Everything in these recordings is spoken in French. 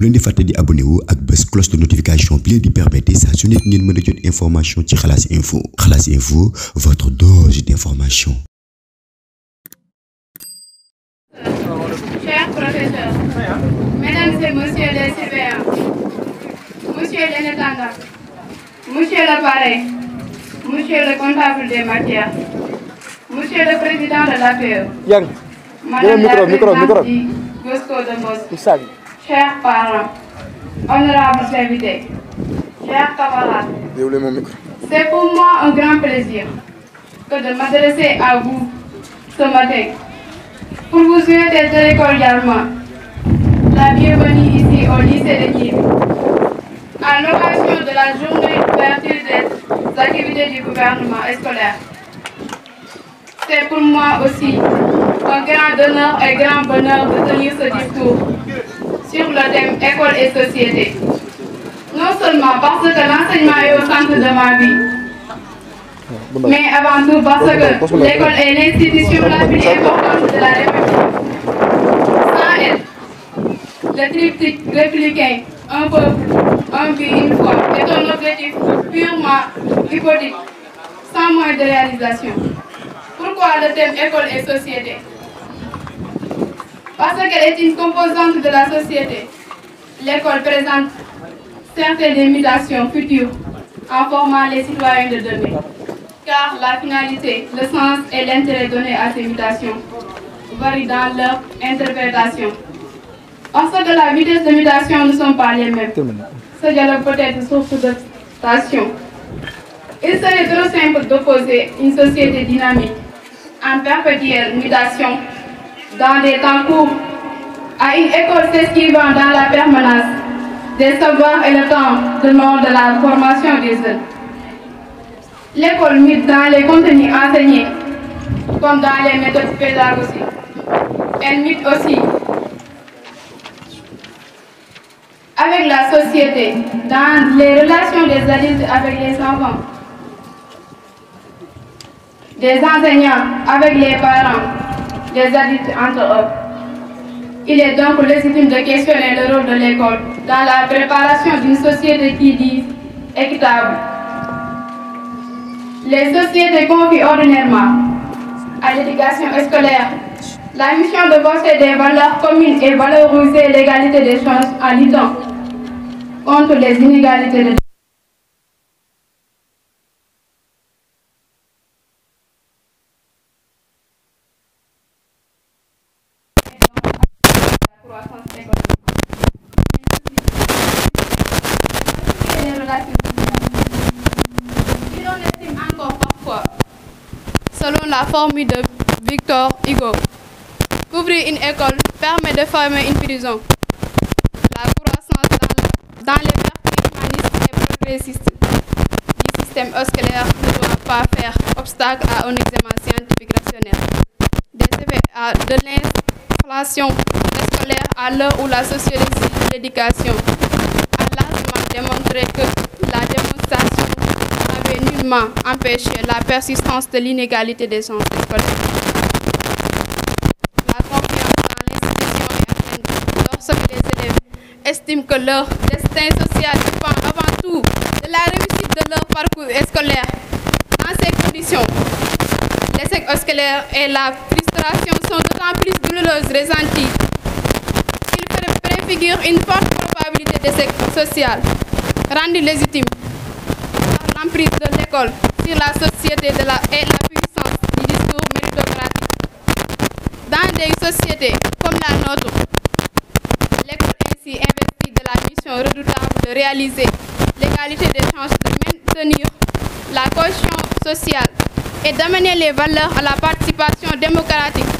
bu leen di fàtte di abonné wu ak bés cloche de notification bi leen di permettre saa su nekk ngeen mën a jot information ci Xalass Info. Xalass Info, votre dose d'information. Chers professeurs, mesdames et messieurs les surveillants, monsieur l'intendant, monsieur le parrain, monsieur le comptable des matières, monsieur le président de l'APE, madame la présidente du Bosco de Mbos, chers parents, honorables invités, chers camarades, c'est pour moi un grand plaisir que de m'adresser à vous ce matin pour vous souhaiter très cordialement la bienvenue ici au lycée de Kif, à l'occasion de la journée d'ouverture des activités du gouvernement scolaire. C'est pour moi aussi un grand honneur et grand bonheur de tenir ce discours sur le thème école et société. Non seulement parce que l'enseignement est au centre de ma vie, mais avant tout parce que l'école est l'institution la plus importante de la République. Sans elle, le triptyque républicain, un peuple, un but, une foi, est un objectif purement hypothétique, sans moyen de réalisation. Pourquoi le thème école et société? Parce qu'elle est une composante de la société. L'école présente certaines mutations futures en formant les citoyens de demain. Car la finalité, le sens et l'intérêt donné à ces mutations varient dans leur interprétation. Parce que la vitesse de mutation ne sont pas les mêmes. Ce dialogue peut être source de tension. Il serait trop simple d'opposer une société dynamique en perpétuelle mutation dans des temps courts à une école s'esquivant dans la permanence des savoirs et le temps de mort de la formation des jeunes. L'école mute dans les contenus enseignés comme dans les méthodes pédagogiques. Elle mute aussi avec la société, dans les relations des adultes avec les enfants, des enseignants avec les parents, des adultes entre eux. Il est donc légitime de questionner le rôle de l'école dans la préparation d'une société qui dit équitable. Les sociétés confient ordinairement à l'éducation scolaire la mission de bosser des valeurs communes et valoriser l'égalité des chances en luttant contre les inégalités de selon la formule de Victor Hugo, ouvrir une école permet de former une prison. La croissance dans les vertus humanistes et progressistes du système scolaire ne doit pas faire obstacle à un examen scientifique rationnel. Des effets de l'inflation scolaire à l'heure où la sociologie de l'éducation a largement démontré que la démonstration n'avait nullement empêché la persistance de l'inégalité des chances scolaires. La confiance dans l'institution est atteinte lorsque les élèves estiment que leur destin social dépend avant tout de la réussite de leur parcours scolaire. Dans ces conditions, l'échec scolaire et la frustration sont d'autant plus douloureuses ressenties qu'ils préfigurent une forte probabilité d'échec social, rendu légitime par l'emprise de l'école sur la société et la puissance du discours méritocratique. Dans des sociétés comme la nôtre, l'école ainsi investie de la mission redoutable de réaliser l'égalité des chances, de maintenir la cohésion sociale et d'amener les valeurs à la participation démocratique.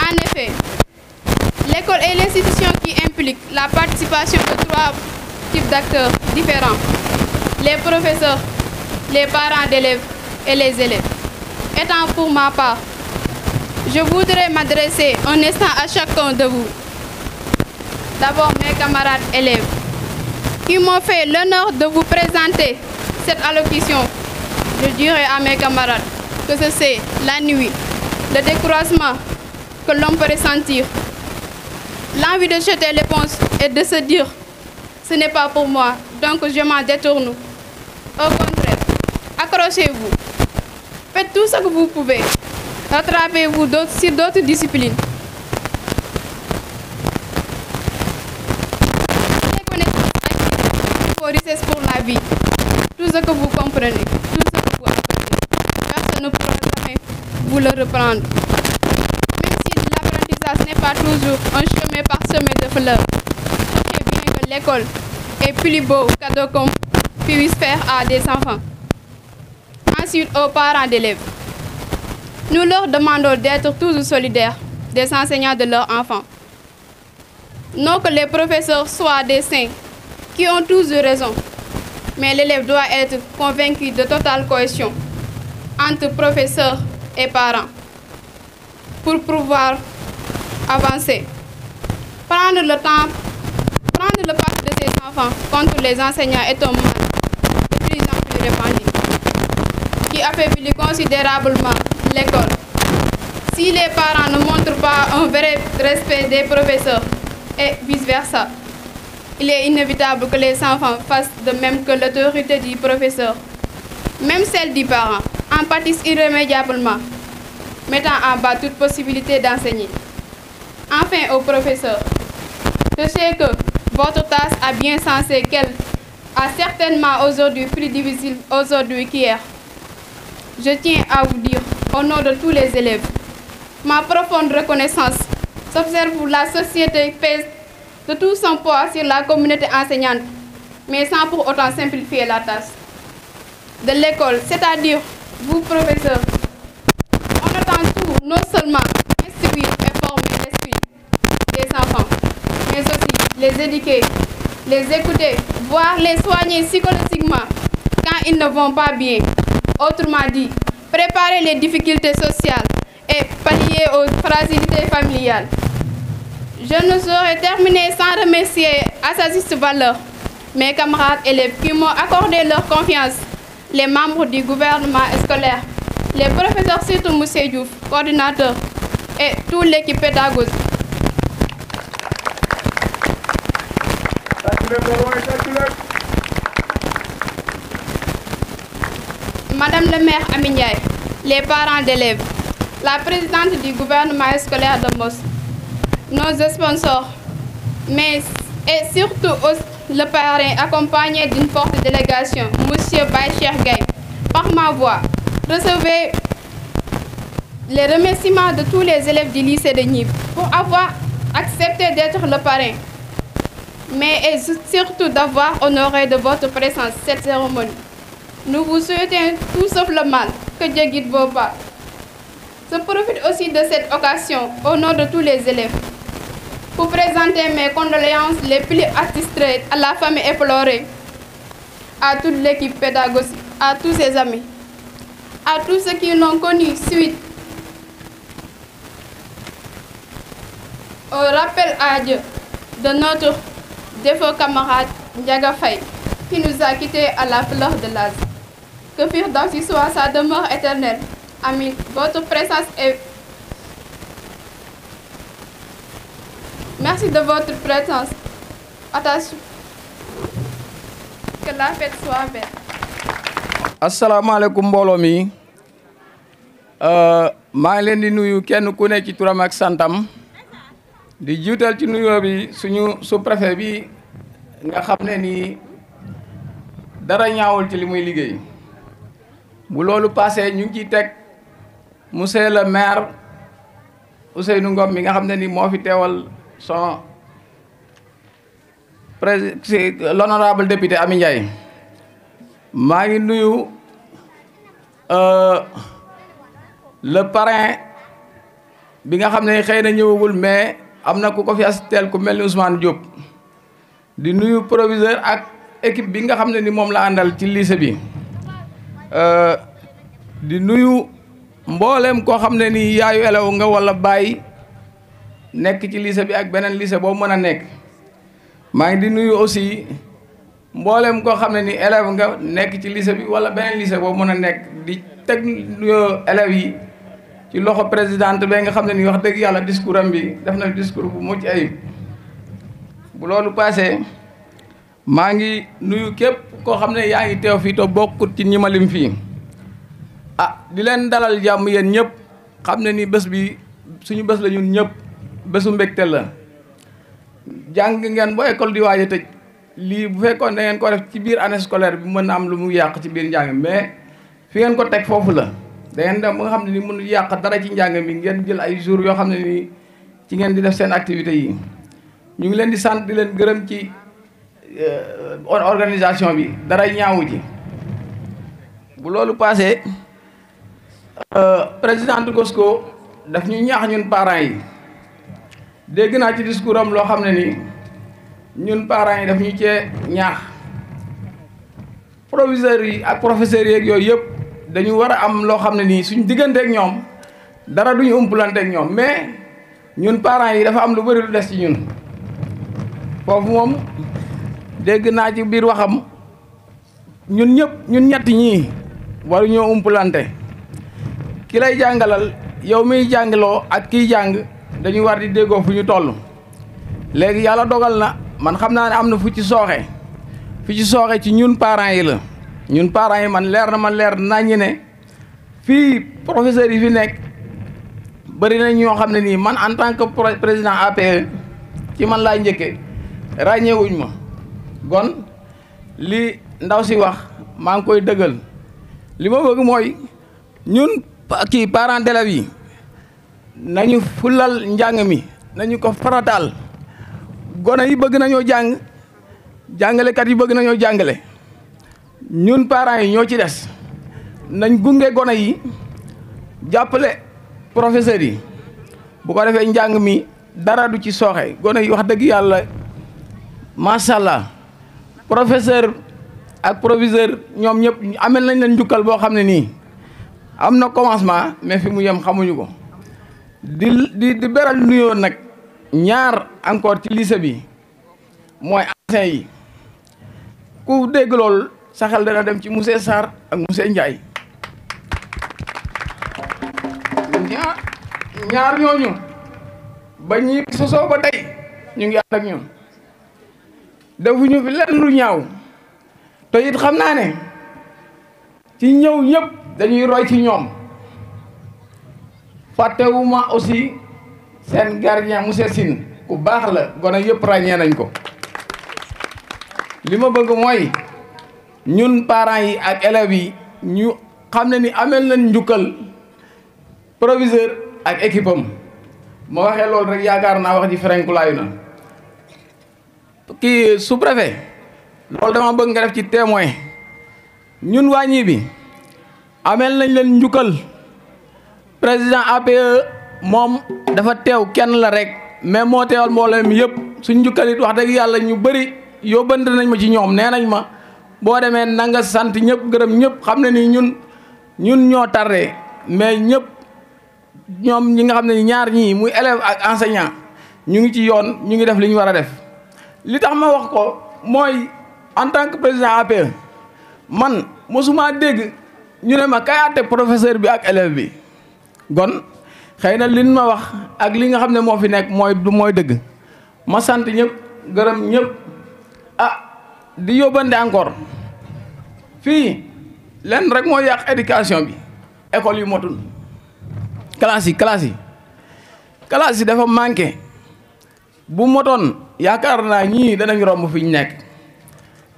En effet, l'école est l'institution qui implique la participation de trois types d'acteurs différents: les professeurs, les parents d'élèves et les élèves. Étant pour ma part, je voudrais m'adresser un instant à chacun de vous. D'abord mes camarades élèves, qui m'ont fait l'honneur de vous présenter cette allocution. Je dirais à mes camarades que c'est la nuit, le découragement que l'on peut ressentir, l'envie de jeter l'éponge et de se dire ce n'est pas pour moi, donc je m'en détourne. Au contraire, accrochez-vous. Faites tout ce que vous pouvez. Rattrapez-vous sur d'autres disciplines. Les connaissances acquises, vos richesses pour la vie. Tout ce que vous comprenez, tout ce que vous apprenez, personne ne pourra jamais vous le reprendre. Même si l'apprentissage n'est pas toujours un chemin parsemé de fleurs, sachez bien que l'école est plus beau cadeau qu'on puisse faire à des enfants. Ensuite, aux parents d'élèves. Nous leur demandons d'être toujours solidaires des enseignants de leurs enfants. Non que les professeurs soient des saints qui ont toujours raison, mais l'élève doit être convaincu de totale cohésion entre professeurs et parents pour pouvoir avancer. Prendre le parti de ses enfants contre les enseignants est un mal de plus en plus répandu qui affaiblit considérablement l'école. Si les parents ne montrent pas un vrai respect des professeurs et vice-versa, il est inévitable que les enfants fassent de même que l'autorité du professeur. Même celle du parent en pâtissent irrémédiablement, mettant en bas toute possibilité d'enseigner. Enfin, aux professeurs, sachez que votre tâche a bien sensé qu'elle a certainement aujourd'hui plus difficile aujourd'hui qu'hier. Je tiens à vous dire, au nom de tous les élèves, ma profonde reconnaissance. S'observe où la société pèse de tout son poids sur la communauté enseignante, mais sans pour autant simplifier la tâche de l'école, c'est-à-dire vous, professeurs. On attend tout, non seulement instruire et former l'esprit des enfants, mais aussi les éduquer, les écouter, voire les soigner psychologiquement quand ils ne vont pas bien. Autrement dit, préparer les difficultés sociales et pallier aux fragilités familiales. Je ne saurais terminer sans remercier à sa juste valeur mes camarades élèves qui m'ont accordé leur confiance, les membres du gouvernement scolaire, les professeurs, surtout M. Diouf, coordinateur, et toute l'équipe pédagogique. Madame le maire Amindiaye, les parents d'élèves, la présidente du gouvernement scolaire de Mos, nos sponsors, mais et surtout le parrain accompagné d'une forte délégation, M. Baïcher Gaye, par ma voix, recevez les remerciements de tous les élèves du lycée de Nîmes pour avoir accepté d'être le parrain, mais et surtout d'avoir honoré de votre présence cette cérémonie. Nous vous souhaitons tout sauf le mal, que Dieu guide vos pas. Je profite aussi de cette occasion, au nom de tous les élèves, pour présenter mes condoléances les plus attitrées à la famille éplorée, à toute l'équipe pédagogique, à tous ses amis, à tous ceux qui l'ont connu suite au rappel à Dieu de notre défunt camarade Ndiaga Faye, qui nous a quittés à la fleur de l'âge. Que furent d'aussi soit sa demeure éternelle. Amin. Votre présence est... Merci de votre présence. Attention. Que la fête soit belle. Assalamu alaikum mbooloo mi maa ngi leen di nuyu kenn ku ne ci turam ak santam di jiital ci nuyoo bi suñu sous-préfet bi nga xam ne nii dara ñaawul ci li muy liggéey. Bu loolu passé ñu ngi ciy teg monsieur le maire Ousseynou Ngom mi nga xam ne ni moo fi teewal son l'honorable député Ami Ndiaye. maa ngi nuyu le parrain bi nga xam ne xëy na ñëwagul mais am na ku ko fi assistel ku mel ni Ousmane Diop. di nuyu proviseur ak équipe bi nga xam ne ni moom la àndal ci lycée bi. di nuyu mboolem koo xam ne ni yaayu elew nga wala bàyyi nekk ci lycée bi ak beneen lycée boo mën a nekk. maa ngi di nuyu aussi mboolem koo xam ne ni élève nga nekk ci lycée bi wala beneen lycée boo mën a nekk di teg nuyoo élèves yi ci loxo présidente ba nga xam ne ni wax dëgg yàlla discours am bi def na discours bu mucc ayib. bu loolu passé maa ngi nuyu képp koo xam ne yaa ngi teew fii te bokkut ci ñi ma lim fii di leen dalal jàmm yéen ñëpp xam ne ni bés bi suñu bés la ñun ñëpp bésu mbégte la jàng ngeen ba école di waaj a tëj lii bu fekkoon da ngeen ko def ci biir année scolaire bi mën na am lu mu yàq ci biir njàng mais fi ngeen ko teg foofu la da ngeen dem ba nga xam ne ni mënul yàq dara ci njàng mi ngeen jël ay jours yoo xam ne ni ci ngeen di def seen activités yi ñu ngi leen di sant di leen gërëm ci organisation bi dara ñaawu ji. bu loolu passé présidente Cosco daf ñu ñaax ñun parents yi dégg naa ci discours am loo xam ne ni ñun parents yi daf ñu cee ñaax proviseurs yi ak professeurs yeeg yooyu yëpp dañu war a am loo xam ne nii suñ digganteeg ñoom dara duñu umpulanteeg ñoom mais ñun parents yi dafa am lu bëri lu des ci ñun foofu moom dégg naa ci biir waxam ñun ñëpp ñun ñett ñii waruñoo umpulante ki lay jàngalal yow miy jàngaloo ak kiy jàng dañu war di déggoo fu ñu toll léegi yàlla dogal na man xam naa ne am na fu ci sooxe ci ñun parents yi la ñun parents yi man leer nañu ne fii professeurs yi fi nekk bëri na ñoo xam ne nii man en tant que président APE ci man laa njëkke ràññeewuñ ma gon li ndaw si wax maa ngi koy dëggal li ma bëgg mooy ñun parents d'élèves yi nañu fulal njàng mi nañu ko farataal gone yi bëgg nañoo jàng jàngalekat yi bëgg nañoo jàngale ñun parents yi ñoo ci des nañ gunge gone yi jàppale professeurs yi bu ko defee njàng mi dara du ci sooxe gone yi wax dëgg yàlla macha allah professeur ak proviseur ñoom ñëpp amel nañ leen njukkal boo xam ne nii am na commencement mais fi mu yem xamuñu ko di beral nuyoo nag ñaar encore ci lycée bi mooy anciens yi ku dégg loolu sa xel dana dem ci monsieur Sarr ak monsieur Ndiaye ñaar ñooñu ba ñi sosoo ba tey ñu ngi ànd ak ñun defuñu fi lenn lu ñaaw te it xam naa ne ci ñëw ñëpp dañuy roy ci ñoom fàttewuma aussi seen gardien monsieur Sine ku baax la gone yëpp ràññee nañ ko li ma bëgg mooy ñun parents yi ak élèves yi ñu xam ne ni amel nañ njukkal proviseur ak équipe am ma waxee loolu rek yaakaar naa wax ji ferenkulaayu na kii sous-préfet loolu dama bëgg nga def ci témoin ñun wàññi bi amel nañ leen njukkal président APE moom dafa teew kenn la rek mais moo teewal mbooloo mi yëpp suñ njukkal it wax dëgg yàlla ñu bëri yóbbante nañ ma ci ñoom nee nañ ma boo demee na nga sant ñëpp gërëm ñëpp xam ne ni ñun ñoo tardé mais ñëpp ñoom ñi nga xam ne ñaar ñii muy élève ak enseignant ñu ngi ci yoon ñu ngi def li ñu war a def li tax ma wax ko mooy en tant que président APE man mosuma dégg ñu ne ma kay àtte professeur bi ak élève bi gon xëy na liñ ma wax ak li nga xam ne moo fi nekk mooy dëgg ma sant ñëpp gërëm ñëpp di yóbbante encore fii lenn rek moo yàq éducation bi école yu motul classe yi dafa manqué bu motoon yaakaar naa ñii danañ romb fi ñu nekk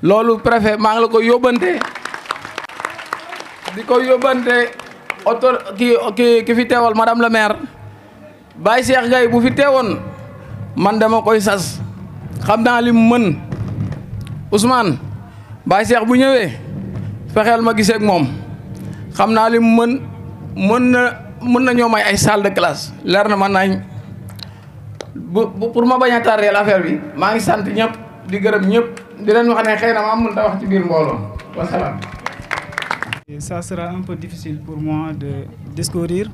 loolu préfet maa ngi la ko yóbbante di ko yóbbante ki fi teewal madame la maire Baye Cheikh Gaye bu fi teewoon man dama koy sas xam naa li mu mën Ousmane Baye Cheikh bu ñëwee fexeel ma gisee ak moom xam naa li mu mën na ñoo may ay salle de classe leer na man nañ pour ma bañ a tardeel affaire bi maa ngi sant ñëpp di gërëm ñëpp di leen wax ne xëy na ma mën ta wax ci biir mbooloo wasalaam. Ça sera un peu difficile pour moi de discourir.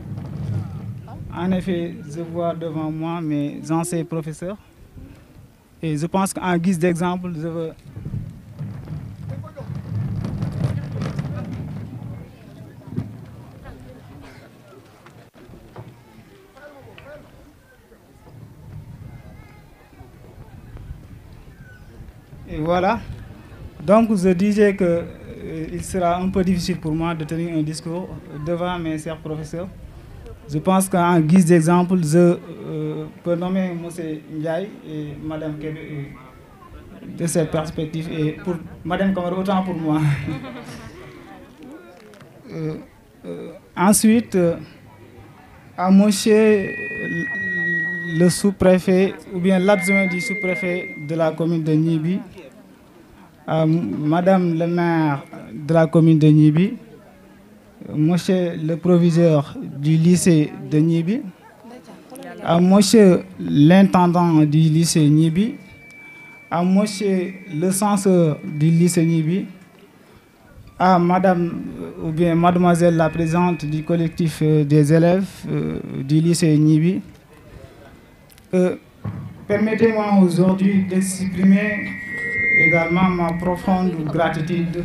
En effet, je vois devant moi mes anciens professeurs et je pense qu'en guise d'exemple, je veux Et voilà. Donc je disais que il sera un peu difficile pour moi de tenir un discours devant mes chers professeurs. Je pense qu'en guise d'exemple, je peux nommer M. Ndiaye et Mme Kébé de cette perspective, et pour Mme Kamara, autant pour moi. Ensuite, à monsieur le sous-préfet, ou bien l'adjoint du sous-préfet de la commune de Nibi, à Madame le maire de la commune de Nibi, monsieur le proviseur du lycée de Nibi, à monsieur l'intendant du lycée Nibi, à monsieur le censeur du lycée Nibi, à madame ou bien mademoiselle la présidente du collectif des élèves du lycée Nibi. Permettez-moi aujourd'hui d'exprimer également ma profonde gratitude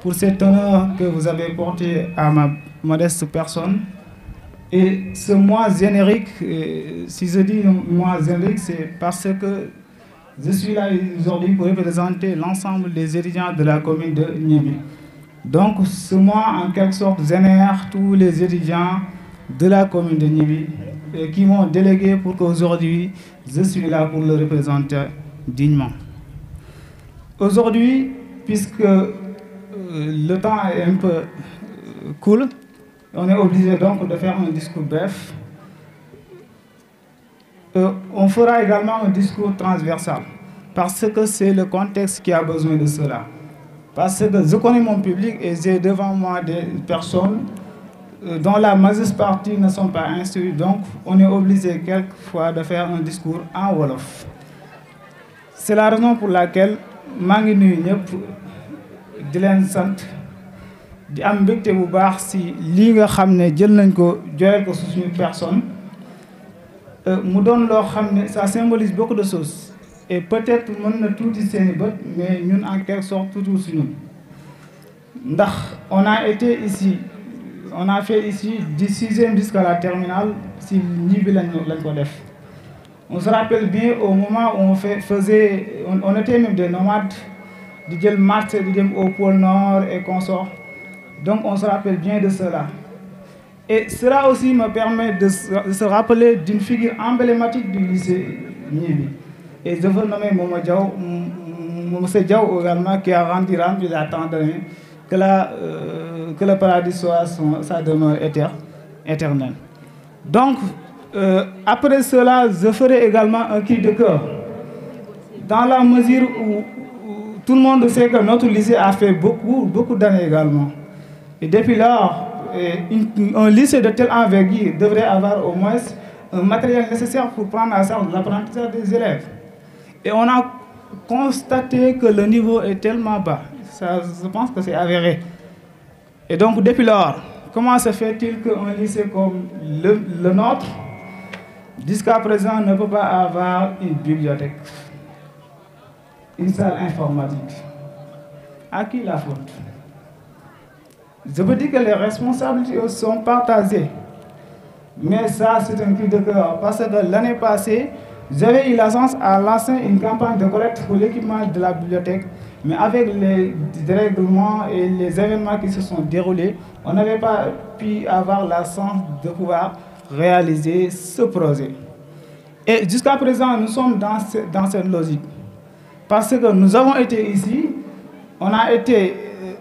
pour cet honneur que vous avez porté à ma modeste personne. Et ce mois générique, si je dis mois générique, c'est parce que je suis là aujourd'hui pour représenter l'ensemble des étudiants de la commune de Nibi. Donc ce mois, en quelque sorte, génère tous les étudiants de la commune de Nibi qui m'ont délégué pour qu'aujourd'hui, je suis là pour le représenter dignement. Aujourd'hui, puisque le temps est un peu cool, on est obligé donc de faire un discours bref. On fera également un discours transversal, parce que c'est le contexte qui a besoin de cela. Parce que je connais mon public et j'ai devant moi des personnes dont la majeure partie ne sont pas instruites, donc on est obligé quelquefois de faire un discours en Wolof. C'est la raison pour laquelle maa ngi nuyu ñëpp di leen sant di am mbégte bu baax si lii nga xam ne jël nañ ko joyal ko suñu personne mu doon loo xam ne ça symbolise beaucoup de choses et peut-être mën na tuuti seeni bët mais ñun en quelque sorte toujours si ñun ndax on a été ici, on a fait ici du 6e jusqu'à la terminale si Nibi lañ ko def. On se rappelle bien au moment où on était même des nomades, du Djel Mars, au pôle Nord et consorts. Donc on se rappelle bien de cela. Et cela aussi me permet de se rappeler d'une figure emblématique du lycée Nibi. Et je veux nommer Momo Diaw, M. Diaw également, qui a rendu la temps donné que le paradis soit sa demeure éternelle. Donc, après cela, je ferai également un cri de cœur. Dans la mesure où tout le monde sait que notre lycée a fait beaucoup d'années également. Et depuis lors, un lycée de telle envergure devrait avoir au moins un matériel nécessaire pour prendre en charge l'apprentissage des élèves. Et on a constaté que le niveau est tellement bas. Ça, je pense que c'est avéré. Et donc, depuis lors, comment se fait-il qu'un lycée comme le nôtre, jusqu'à présent, ne peut pas avoir une bibliothèque, une salle informatique? À qui la faute? Je veux dire que les responsabilités sont partagées. Mais ça, c'est un cri de cœur. Parce que l'année passée, j'avais eu la chance à lancer une campagne de collecte pour l'équipement de la bibliothèque. Mais avec les dérèglements et les événements qui se sont déroulés, on n'avait pas pu avoir la chance de pouvoir réaliser ce projet. Et jusqu'à présent, nous sommes dans cette logique. Parce que nous avons été ici, on a été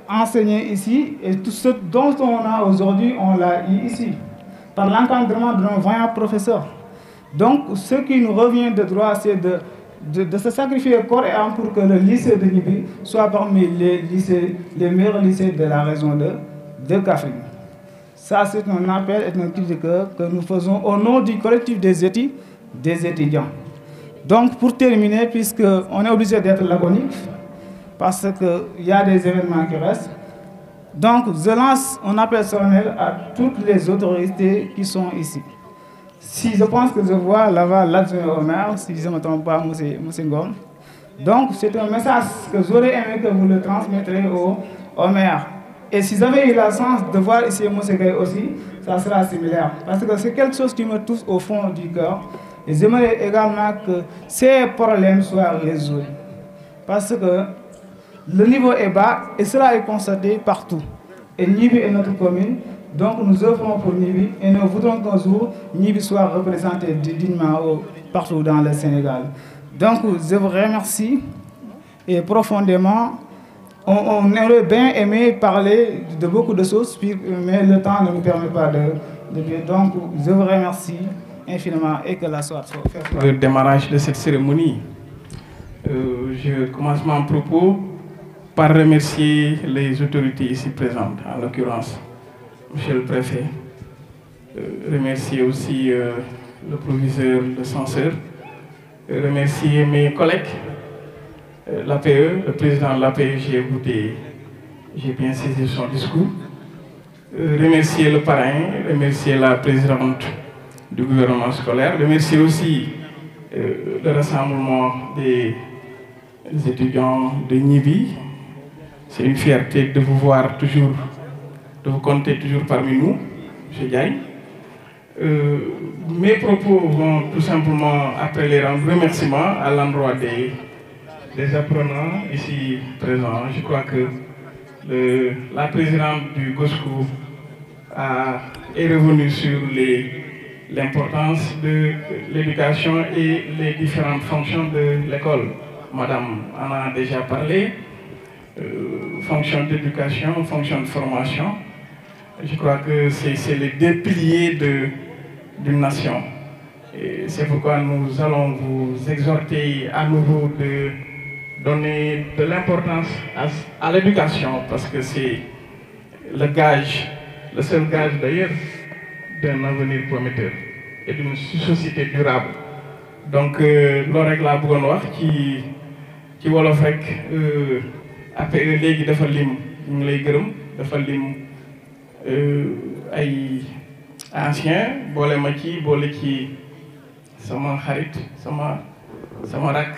enseignés ici, et tout ce dont on a aujourd'hui, on l'a eu ici, par l'encadrement de nos vaillants professeurs. Donc, ce qui nous revient de droit, c'est de se sacrifier corps et âme pour que le lycée de Nibi soit parmi les meilleurs lycées de la région de Kaffrine. Ça, c'est un appel et un cri de cœur que nous faisons au nom du collectif des étudiants. Donc, pour terminer, puisqu'on est obligé d'être laconique, parce qu'il y a des événements qui restent, donc je lance un appel solennel à toutes les autorités qui sont ici. Si je pense que je vois là-bas l'adjoint au maire, si je ne me trompe pas, M. Ngom. Donc, c'est un message que j'aurais aimé que vous le transmettrez au maire. Et si j'avais eu la chance de voir ici M. Gay aussi, ça sera similaire. Parce que c'est quelque chose qui me touche au fond du cœur. Et j'aimerais également que ces problèmes soient résolus. parce que le niveau est bas et cela est constaté partout. Et Nibi est notre commune, donc nous œuvrons pour Nibi et nous voudrons qu'un jour Nibi soit représenté dignement partout dans le Sénégal. Donc je vous remercie et profondément. On aurait bien aimé parler de beaucoup de choses, mais le temps ne nous permet pas de. Donc je vous remercie infiniment et que la soirée soit faite. Le démarrage de cette cérémonie, je commence mon propos par remercier les autorités ici présentes, en l'occurrence, monsieur le préfet, remercier aussi le proviseur, le censeur, remercier mes collègues, l'APE, le président de l'APE, j'ai écouté, j'ai bien saisi son discours, remercier le parrain, remercier la présidente du gouvernement scolaire, remercier aussi le rassemblement des étudiants de Nibi. C'est une fierté de vous voir toujours, de vous compter toujours parmi nous, M. Diaye. Mes propos vont tout simplement appeler un remerciement à l'endroit des apprenants ici présents. Je crois que la présidente du GOSCO est revenue sur l'importance de l'éducation et les différentes fonctions de l'école. Madame en a déjà parlé. Fonction d'éducation, fonction de formation. Je crois que c'est les deux piliers d'une nation. C'est pourquoi nous allons vous exhorter à nouveau de donner de l'importance à l'éducation, parce que c'est le gage, le seul gage d'ailleurs, d'un avenir prometteur et d'une société durable. Donc, loolu rek laa bëggoon wax ci wolof rek. Après léegi dafa lim ñu ngi lay gërëm dafa lim ay anciens boole ma ci boole ci sama xarit sama rakk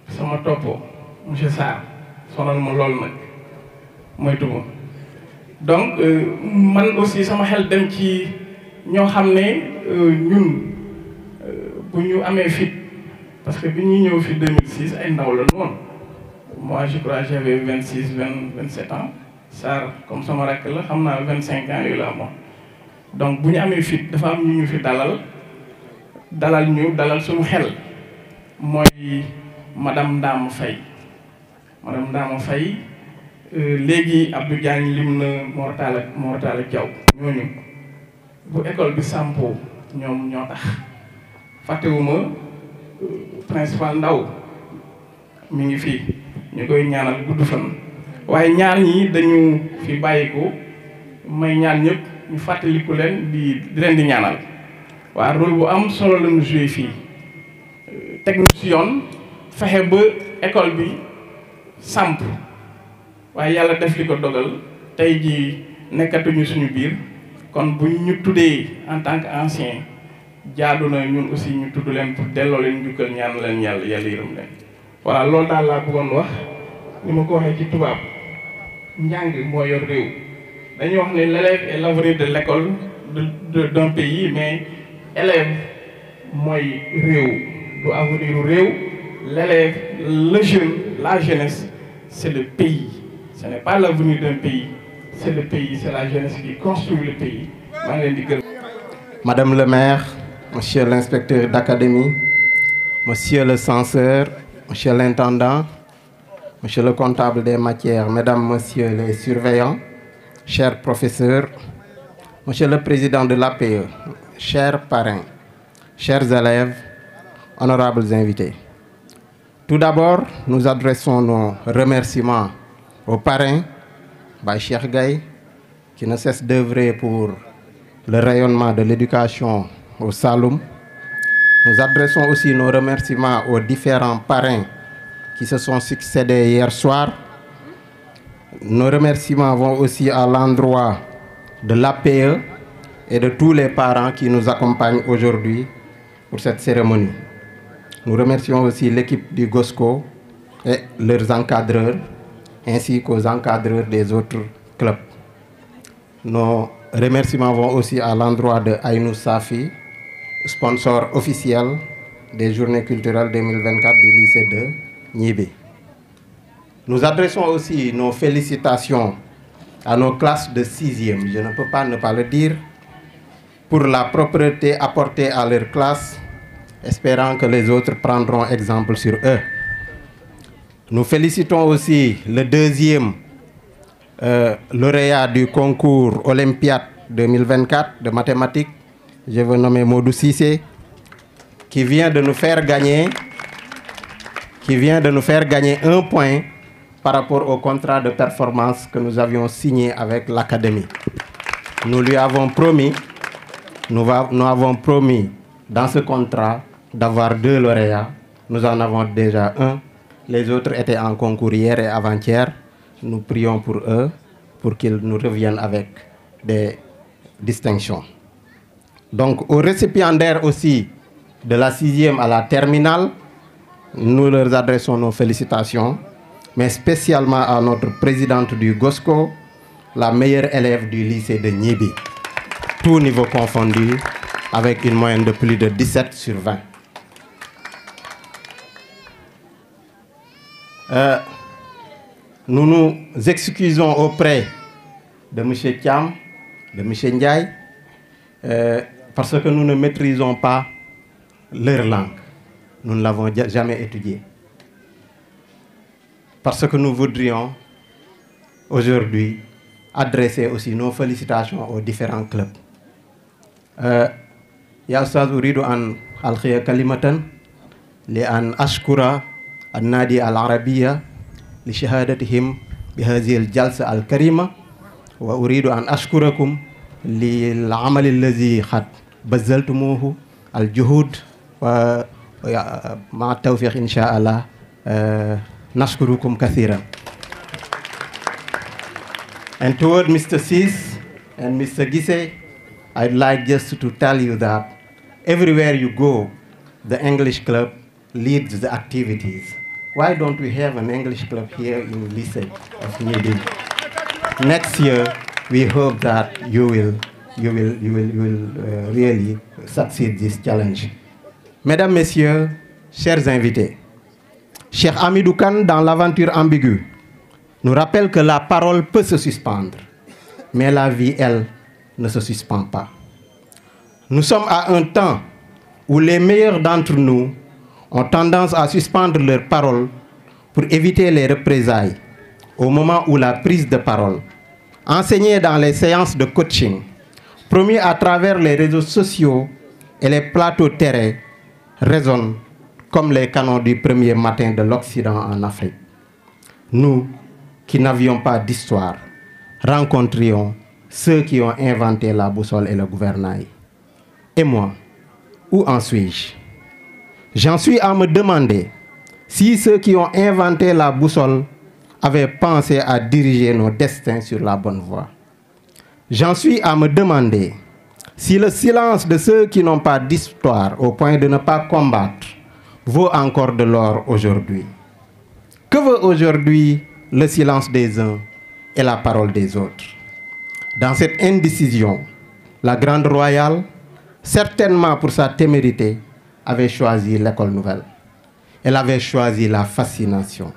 sama toppo monsieur Sarr sonal ma lool nag mooy tubu donc man aussi sama xel dem ci ñoo xam ne ñun bu ñu amee fit parce que bi ñuy ñëw fi 2006 ay ndaw la woon. Moi, je crois que j'avais 26, 27 ans. Ça, comme ça, je suis 25 ans. Là, donc, si nous avons fait des femmes, nous avons fait dalal suñu xel. Moi, Madame Dame Faye. Madame Dame Faye, légui Abdou Diagne lim na Mortala Diaw. Ñooñu bu école bi sampo ñoom ñoo tax. Fàttewuma principal ndaw mi ngi fii. ñu koy ñaanal gudd fan waaye ñaar ñi dañu fi bàyyiku may ñaan ñëpp ñu fàttaliku leen di leen di ñaanal waaye rôle bu am solo la ñu joué fii teg ñu si yoon fexe ba école bi samp waaye yàlla def li ko dogal tey ji nekkatuñu suñu biir kon bu ñu tuddee en tant que ancien jaadu na ñun aussi ñu tudd leen pour delloo leen njukkal ñaan leen yàlla yërëm leen. Voilà, loolu daal laa bëggoon wax ni ma ko waxee ci tubaab njàng moo yor réew dañuy wax ne l'élève est l'avenir de l'école d'un pays mais élève mooy réew du avenir réew l'élève le jeune la jeunesse c'est le pays ce n'est pas l'avenir d'un pays c'est le pays c'est la jeunesse qui construit le pays maa ngi leen di gërëm. Madame le maire, monsieur l'inspecteur d'académie, monsieur le censeur, monsieur l'intendant, monsieur le comptable des matières, mesdames, messieurs les surveillants, chers professeurs, monsieur le président de l'APE, chers parrains, chers élèves, honorables invités. Tout d'abord, nous adressons nos remerciements au parrain, Baye Cheikh Gaye, qui ne cesse d'œuvrer pour le rayonnement de l'éducation au Saloum. Nous adressons aussi nos remerciements aux différents parrains qui se sont succédés hier soir. Nos remerciements vont aussi à l'endroit de l'APE et de tous les parents qui nous accompagnent aujourd'hui pour cette cérémonie. Nous remercions aussi l'équipe du GOSCO et leurs encadreurs, ainsi qu'aux encadreurs des autres clubs. Nos remerciements vont aussi à l'endroit de Aïnou Safi, sponsor officiel des Journées culturelles 2024 du lycée de Niébé. Nous adressons aussi nos félicitations à nos classes de 6e, je ne peux pas ne pas le dire, pour la propreté apportée à leur classe, espérant que les autres prendront exemple sur eux. Nous félicitons aussi le 2e lauréat du concours Olympiade 2024 de mathématiques, je veux nommer Modou Cissé, qui vient de nous faire gagner 1 point par rapport au contrat de performance que nous avions signé avec l'académie. Nous lui avons promis, nous avons promis dans ce contrat d'avoir 2 lauréats. Nous en avons déjà 1. Les autres étaient en concours hier et avant-hier. Nous prions pour eux, pour qu'ils nous reviennent avec des distinctions. Donc, aux récipiendaires aussi de la 6e à la terminale, nous leur adressons nos félicitations, mais spécialement à notre présidente du GOSCO, la meilleure élève du lycée de Niébé, tout niveau confondu, avec une moyenne de plus de 17 sur 20. Nous nous excusons auprès de M. Thiam, de M. Ndiaye, parce que nous ne maîtrisons pas leur langue. Nous ne l'avons jamais étudiée. Parce que nous voudrions aujourd'hui adresser aussi nos félicitations aux différents clubs. Ya Ustaz uridu an alkhiya kalimatan li an ashkura an-nadi al-arabiyya li shahadatihim bi hadhihi al-jalsa al-karima wa uridu an ashkurakum li al-amal alladhi qad bazzaltumuhu al-juhud wa ma at-tawfiq insha Allah nashkurukum kathiran. And toward Mr. Sis and Mr. Gise, I'd like just to tell you that everywhere you go, the English club leads the activities. Why don't we have an English club here in Lycée of Niébé? Next year, we hope that you will really succeed this challenge. Mesdames, Messieurs, chers invités, Cheikh Hamidou Kane, dans l'aventure ambiguë, nous rappelle que la parole peut se suspendre, mais la vie, elle, ne se suspend pas. Nous sommes à un temps où les meilleurs d'entre nous ont tendance à suspendre leurs paroles pour éviter les représailles au moment où la prise de parole, enseignée dans les séances de coaching, promues à travers les réseaux sociaux et les plateaux terrestres, résonne comme les canons du premier matin de l'Occident en Afrique. Nous, qui n'avions pas d'histoire, rencontrions ceux qui ont inventé la boussole et le gouvernail. Et moi, où en suis-je? J'en suis à me demander si ceux qui ont inventé la boussole avaient pensé à diriger nos destins sur la bonne voie. J'en suis à me demander si le silence de ceux qui n'ont pas d'histoire au point de ne pas combattre vaut encore de l'or aujourd'hui. Que veut aujourd'hui le silence des uns et la parole des autres? Dans cette indécision, la Grande Royale, certainement pour sa témérité, avait choisi l'école nouvelle. Elle avait choisi la fascination.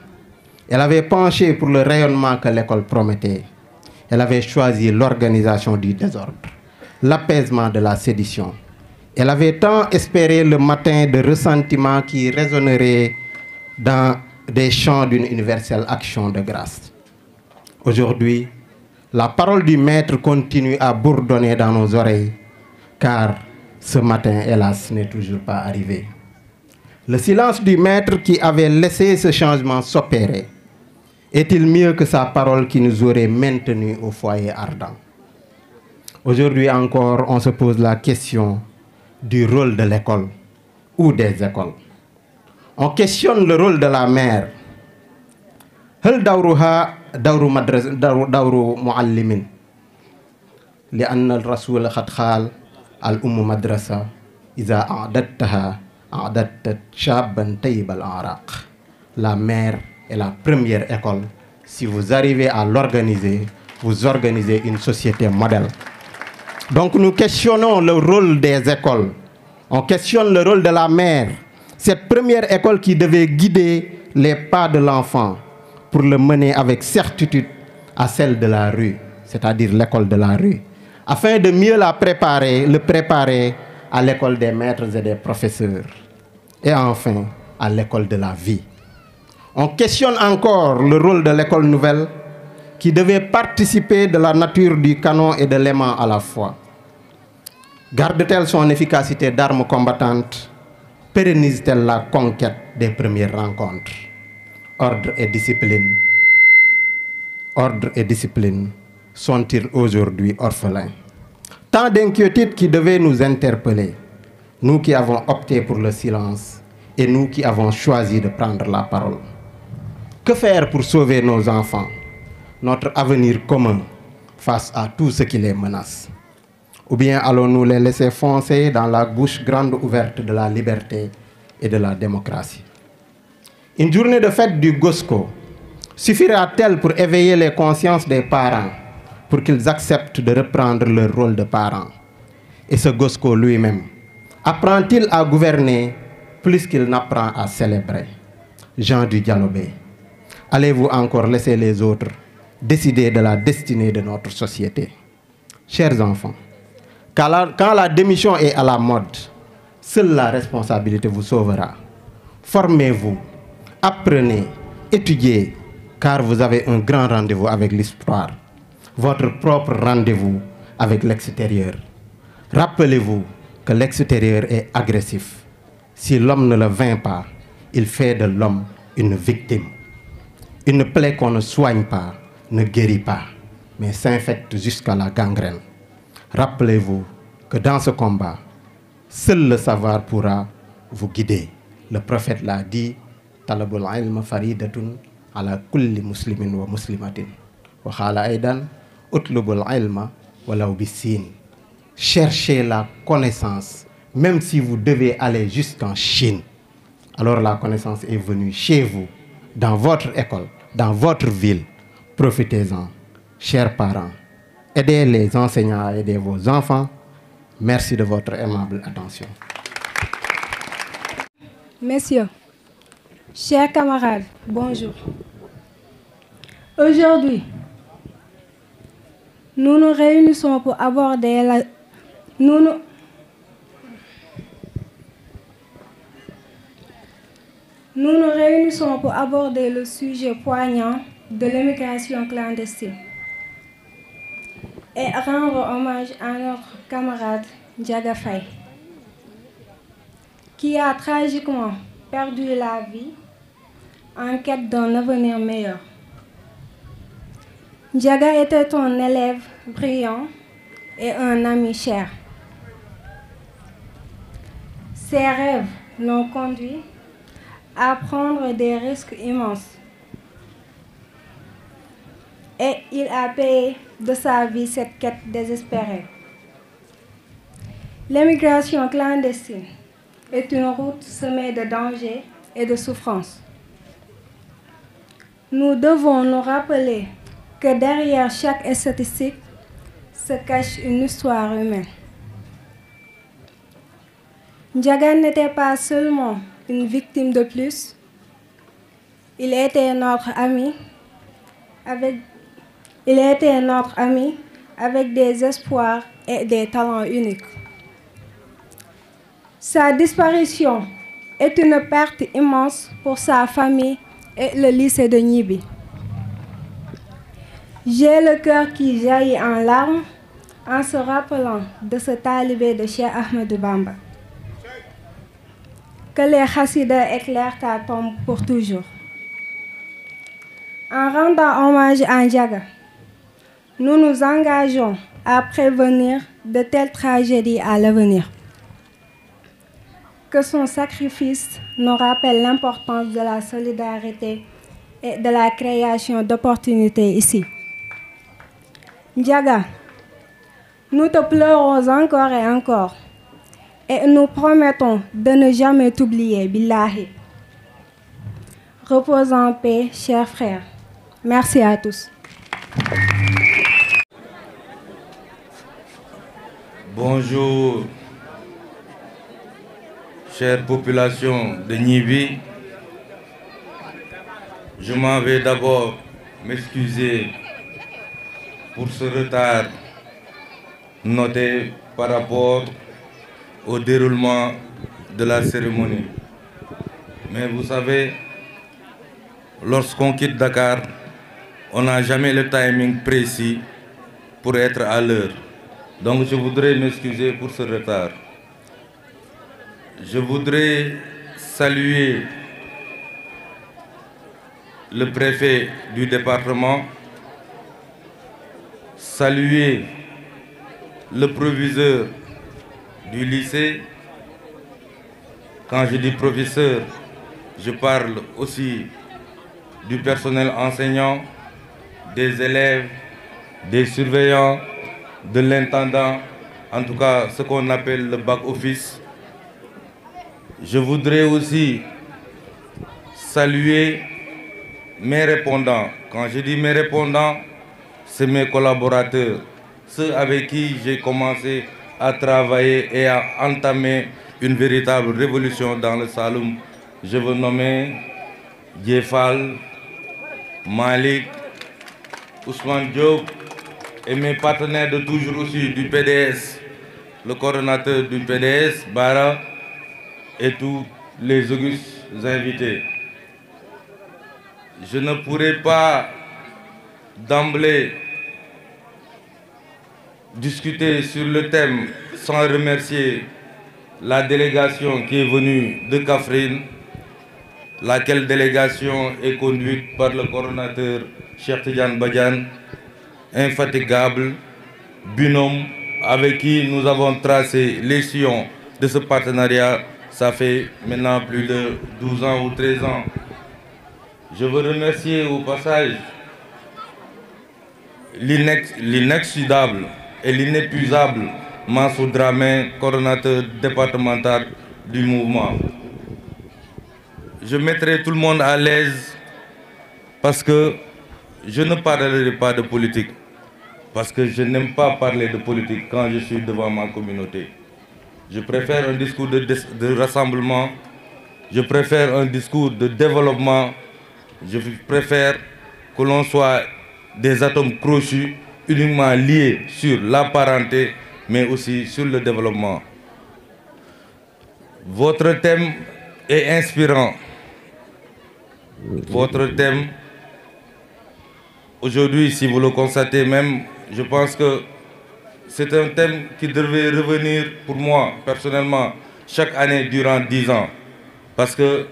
Elle avait penché pour le rayonnement que l'école promettait. Elle avait choisi l'organisation du désordre, l'apaisement de la sédition. Elle avait tant espéré le matin de ressentiment qui résonnerait dans des chants d'une universelle action de grâce. Aujourd'hui, la parole du Maître continue à bourdonner dans nos oreilles, car ce matin, hélas, n'est toujours pas arrivé. Le silence du Maître qui avait laissé ce changement s'opérer est-il mieux que sa parole qui nous aurait maintenus au foyer ardent? Aujourd'hui encore, on se pose la question du rôle de l'école ou des écoles. On questionne le rôle de la mère. هل دورها دور مدرسة دور معلم لأن الرسول قد قال الأم مدرسة إذا أعددتها أعددت شابا طيب الأعراق. La mère est la première école. Si vous arrivez à l'organiser, vous organisez une société modèle. Donc nous questionnons le rôle des écoles. On questionne le rôle de la mère. Cette première école qui devait guider les pas de l'enfant pour le mener avec certitude à celle de la rue, c'est-à-dire l'école de la rue, afin de mieux le préparer à l'école des maîtres et des professeurs, et enfin à l'école de la vie. On questionne encore le rôle de l'école nouvelle qui devait participer de la nature du canon et de l'aimant à la fois. Garde-t-elle son efficacité d'arme combattante? Pérennise-t-elle la conquête des premières rencontres? Ordre et discipline sont-ils aujourd'hui orphelins? Tant d'inquiétudes qui devaient nous interpeller, nous qui avons opté pour le silence et nous qui avons choisi de prendre la parole. Que faire pour sauver nos enfants, notre avenir commun face à tout ce qui les menace? Ou bien allons-nous les laisser foncer dans la bouche grande ouverte de la liberté et de la démocratie? Une journée de fête du GOSCO suffira-t-elle pour éveiller les consciences des parents, pour qu'ils acceptent de reprendre leur rôle de parents? Et ce GOSCO lui-même, apprend-il à gouverner plus qu'il n'apprend à célébrer? Jean du Dialobé, allez-vous encore laisser les autres décider de la destinée de notre société? Chers enfants, quand la démission est à la mode, seule la responsabilité vous sauvera. Formez-vous, apprenez, étudiez, car vous avez un grand rendez-vous avec l'histoire, votre propre rendez-vous avec l'extérieur. Rappelez-vous que l'extérieur est agressif. Si l'homme ne le vainc pas, il fait de l'homme une victime. Une plaie qu'on ne soigne pas ne guérit pas, mais s'infecte jusqu'à la gangrène. Rappelez-vous que dans ce combat, seul le savoir pourra vous guider. Le prophète l'a dit, talabul ilm faridatun ala kulli muslimin wa muslimatin. Wa khala aidan utlubul ilma walaw bisin. Cherchez la connaissance, même si vous devez aller jusqu'en Chine. Alors la connaissance est venue chez vous, dans votre école, dans votre ville. Profitez-en, chers parents. Aidez les enseignants à aider vos enfants. Merci de votre aimable attention. Messieurs, chers camarades, bonjour. Aujourd'hui, nous nous réunissons pour aborder le sujet poignant de l'immigration clandestine et rendre hommage à notre camarade Ndiaga Faye, qui a tragiquement perdu la vie en quête d'un avenir meilleur. Ndiaga était un élève brillant et un ami cher. Ses rêves l'ont conduit à prendre des risques immenses. Et il a payé de sa vie cette quête désespérée. L'immigration clandestine est une route semée de dangers et de souffrances. Nous devons nous rappeler que derrière chaque statistique se cache une histoire humaine. Ndiaga n'était pas seulement une victime de plus, il était notre ami avec des espoirs et des talents uniques. Sa disparition est une perte immense pour sa famille et le lycée de Gniby. J'ai le cœur qui jaillit en larmes en se rappelant de ce talibé de Cheikh Ahmadou Bamba. Que les chassidas éclairent ta tombe pour toujours. En rendant hommage à Ndiaga, nous nous engageons à prévenir de telles tragédies à l'avenir. Que son sacrifice nous rappelle l'importance de la solidarité et de la création d'opportunités ici. Ndiaga, nous te pleurons encore et encore et nous promettons de ne jamais t'oublier, billahi. Repose en paix, chers frères. Merci à tous. Bonjour, chère population de Gniby, je m'en vais d'abord m'excuser pour ce retard noté par rapport au déroulement de la cérémonie. Mais vous savez, lorsqu'on quitte Dakar, on n'a jamais le timing précis pour être à l'heure. Donc je voudrais m'excuser pour ce retard. Je voudrais saluer le préfet du département, saluer le proviseur du lycée. Quand je dis professeur, je parle aussi du personnel enseignant, des élèves, des surveillants, de l'intendant, en tout cas ce qu'on appelle le back-office. Je voudrais aussi saluer mes répondants. Quand je dis mes répondants, c'est mes collaborateurs, ceux avec qui j'ai commencé à travailler et à entamer une véritable révolution dans le Saloum. Je veux nommer Djefal, Malik, Ousmane Diop et mes partenaires de toujours aussi du PDS, le coordonnateur du PDS, Bara, et tous les augustes invités. Je ne pourrais pas d'emblée discuter sur le thème sans remercier la délégation qui est venue de Kaffrine, laquelle délégation est conduite par le coordonnateur Cheikh Tidiane Badiane, infatigable, binôme avec qui nous avons tracé les sillons de ce partenariat. Ça fait maintenant plus de 12 ans ou 13 ans. Je veux remercier au passage l'inexcusable et l'inépuisable Mansour Dramé, coordonnateur départemental du mouvement. Je mettrai tout le monde à l'aise parce que je ne parlerai pas de politique. Parce que je n'aime pas parler de politique quand je suis devant ma communauté. Je préfère un discours de rassemblement, je préfère un discours de développement, je préfère que l'on soit des atomes crochus uniquement liés sur la parenté, mais aussi sur le développement. Votre thème est inspirant. Votre thème, aujourd'hui, si vous le constatez même, je pense que c'est un thème qui devait revenir pour moi, personnellement, chaque année durant 10 ans. Parce que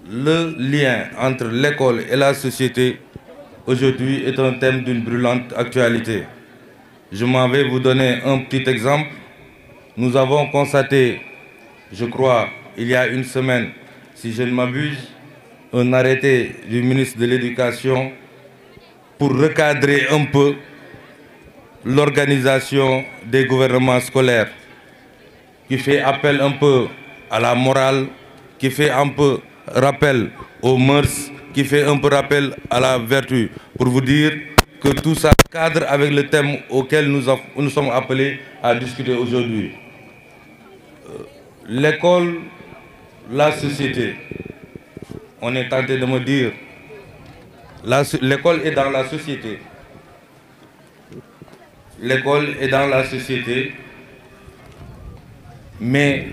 le lien entre l'école et la société, aujourd'hui, est un thème d'une brûlante actualité. Je m'en vais vous donner un petit exemple. Nous avons constaté, je crois, il y a une semaine, si je ne m'abuse, un arrêté du ministre de l'Éducation pour recadrer un peu l'organisation des gouvernements scolaires, qui fait appel un peu à la morale, qui fait un peu rappel aux mœurs, qui fait un peu rappel à la vertu, pour vous dire que tout ça cadre avec le thème auquel nous sommes appelés à discuter aujourd'hui. L'école, la société. On est tenté de me dire, l'école est dans la société. L'école est dans la société, mais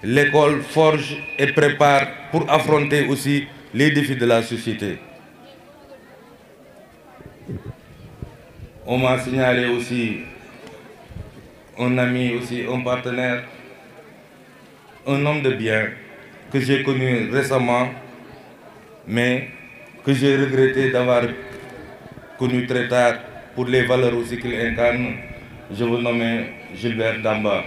l'école forge et prépare pour affronter aussi les défis de la société. On m'a signalé aussi un ami, aussi un partenaire, un homme de bien que j'ai connu récemment, mais que j'ai regretté d'avoir connu très tard pour les valeurs aussi qu'il incarne. Je vous nomme Gilbert Damba.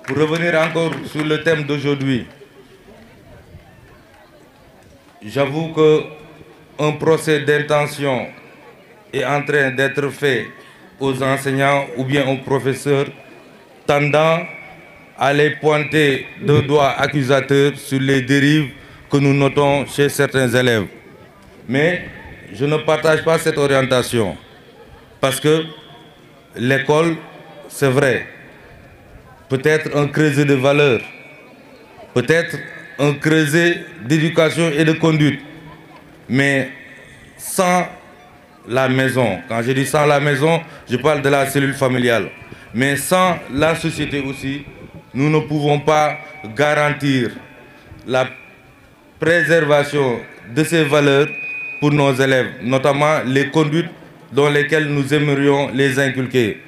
Pour revenir encore sur le thème d'aujourd'hui, j'avoue qu'un procès d'intention est en train d'être fait aux enseignants ou bien aux professeurs tendant à les pointer d'un doigt accusateur sur les dérives que nous notons chez certains élèves. Mais je ne partage pas cette orientation parce que l'école, c'est vrai, peut-être un creuset de valeurs, peut-être un creuset d'éducation et de conduite, mais sans la maison, quand je dis sans la maison, je parle de la cellule familiale, mais sans la société aussi, nous ne pouvons pas garantir la préservation de ces valeurs pour nos élèves, notamment les conduites dans lesquelles nous aimerions les inculquer.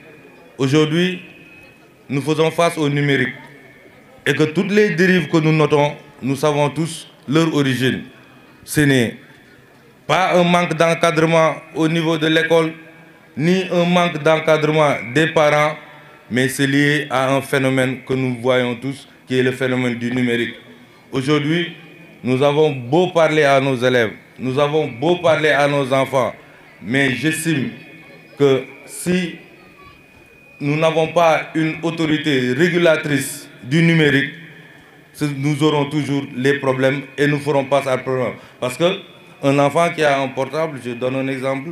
Aujourd'hui, nous faisons face au numérique et que toutes les dérives que nous notons, nous savons tous leur origine. Ce n'est pas un manque d'encadrement au niveau de l'école, ni un manque d'encadrement des parents, mais c'est lié à un phénomène que nous voyons tous, qui est le phénomène du numérique. Aujourd'hui, nous avons beau parler à nos élèves, nous avons beau parler à nos enfants, mais j'estime que si nous n'avons pas une autorité régulatrice du numérique, nous aurons toujours les problèmes et nous ferons face à ce problème. Parce qu'un enfant qui a un portable, je donne un exemple,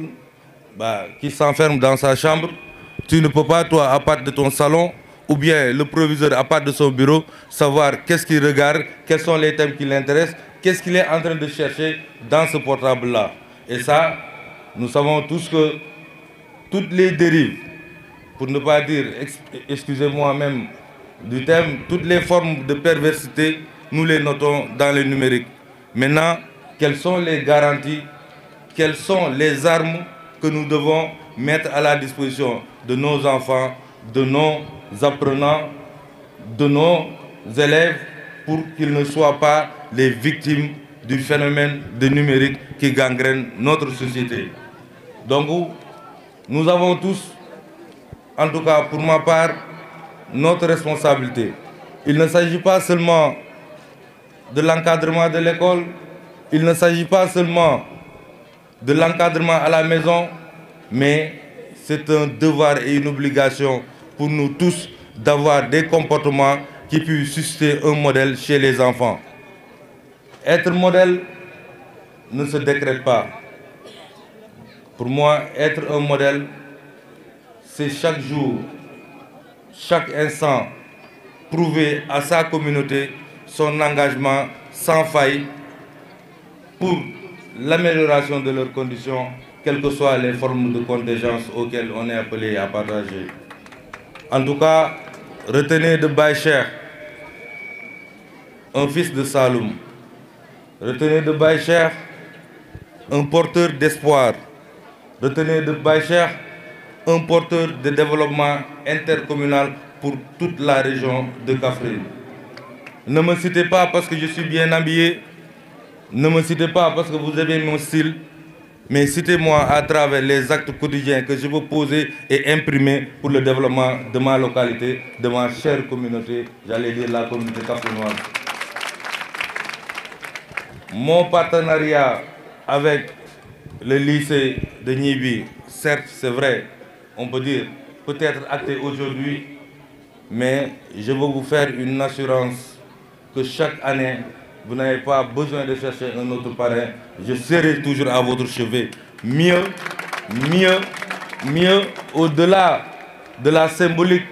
qui s'enferme dans sa chambre, tu ne peux pas, toi, à part de ton salon, ou bien le proviseur, à part de son bureau, savoir qu'est-ce qu'il regarde, quels sont les thèmes qui l'intéressent, qu'est-ce qu'il est en train de chercher dans ce portable-là. Et ça, nous savons tous que toutes les dérives, pour ne pas dire, excusez-moi même du thème, toutes les formes de perversité, nous les notons dans le numérique. Maintenant, quelles sont les garanties, quelles sont les armes que nous devons mettre à la disposition de nos enfants, de nos apprenants, de nos élèves, pour qu'ils ne soient pas les victimes du phénomène de numérique qui gangrène notre société. Donc, nous avons tous, en tout cas pour ma part, notre responsabilité. Il ne s'agit pas seulement de l'encadrement de l'école, il ne s'agit pas seulement de l'encadrement à la maison, mais c'est un devoir et une obligation pour nous tous d'avoir des comportements qui puissent susciter un modèle chez les enfants. Être modèle ne se décrète pas. Pour moi, être un modèle, c'est chaque jour, chaque instant, prouver à sa communauté son engagement sans faille pour l'amélioration de leurs conditions, quelles que soient les formes de contingence auxquelles on est appelé à partager. En tout cas, retenez de Baye Cheikh, un fils de Saloum. Retenez de Baye Cheikh, un porteur d'espoir. Retenez de Baye Cheikh, un porteur de développement intercommunal pour toute la région de Kaffrine. Ne me citez pas parce que je suis bien habillé, ne me citez pas parce que vous avez mon style, mais citez-moi à travers les actes quotidiens que je veux poser et imprimer pour le développement de ma localité, de ma chère communauté, j'allais dire la communauté kaffrinoise. Mon partenariat avec le lycée de Gniby, certes c'est vrai, on peut dire peut-être acté aujourd'hui, mais je veux vous faire une assurance que chaque année, vous n'avez pas besoin de chercher un autre parrain. Je serai toujours à votre chevet. Mieux, au-delà de la symbolique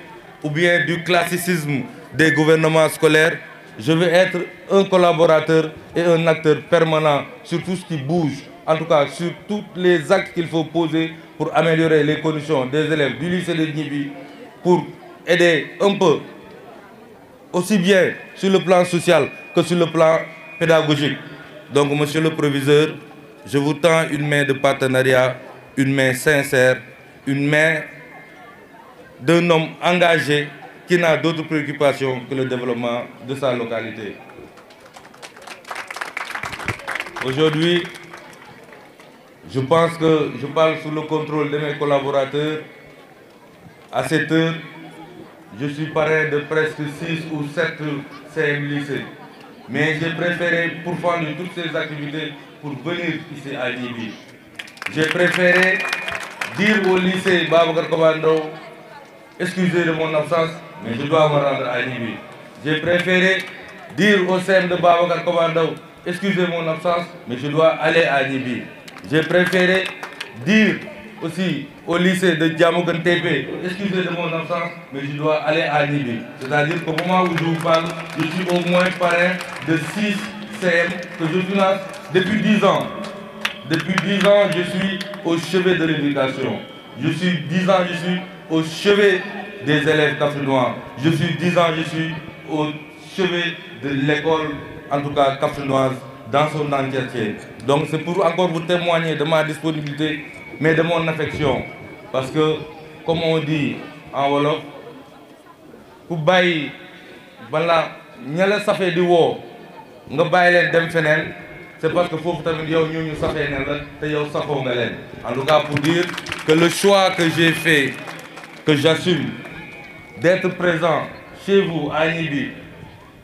ou bien du classicisme des gouvernements scolaires, je veux être un collaborateur et un acteur permanent sur tout ce qui bouge, en tout cas sur tous les actes qu'il faut poser pour améliorer les conditions des élèves du lycée de Gniby, pour aider un peu, aussi bien sur le plan social que sur le plan pédagogique. Donc, monsieur le proviseur, je vous tends une main de partenariat, une main sincère, une main d'un homme engagé qui n'a d'autres préoccupations que le développement de sa localité. Aujourd'hui, je pense que je parle sous le contrôle de mes collaborateurs. À cette heure, je suis parrain de presque 6 ou 7 CM lycées. Mais j'ai préféré pourfendre toutes ces activités pour venir ici à Gniby. J'ai préféré dire au lycée Babacar Kobando, excusez de mon absence, mais je dois me rendre à Gniby. J'ai préféré dire au CM de Babacar Kobando, excusez mon absence, mais je dois aller à Gniby. J'ai préféré dire aussi au lycée de Diamaguène TP. Excusez de mon absence, mais je dois aller à Nibi. C'est-à-dire qu'au moment où je vous parle, je suis au moins parrain de 6 CM que je finance depuis 10 ans. Depuis 10 ans, je suis au chevet de l'éducation. Je suis 10 ans, je suis au chevet des élèves cafrinois. Je suis 10 ans, je suis au chevet de l'école, en tout cas cafrinoise, dans son entièreté. Donc c'est pour encore vous témoigner de ma disponibilité, mais de mon affection. Parce que, comme on dit en Wolof, ku bàyyi bala ña la safee di woo nga bàyyi leen dem feneen, c'est parce que foofu tamit yow ñu safee ne la te yow safoo nga leen. En tout cas pour dire que le choix que j'ai fait, que j'assume, d'être présent chez vous à Nibi,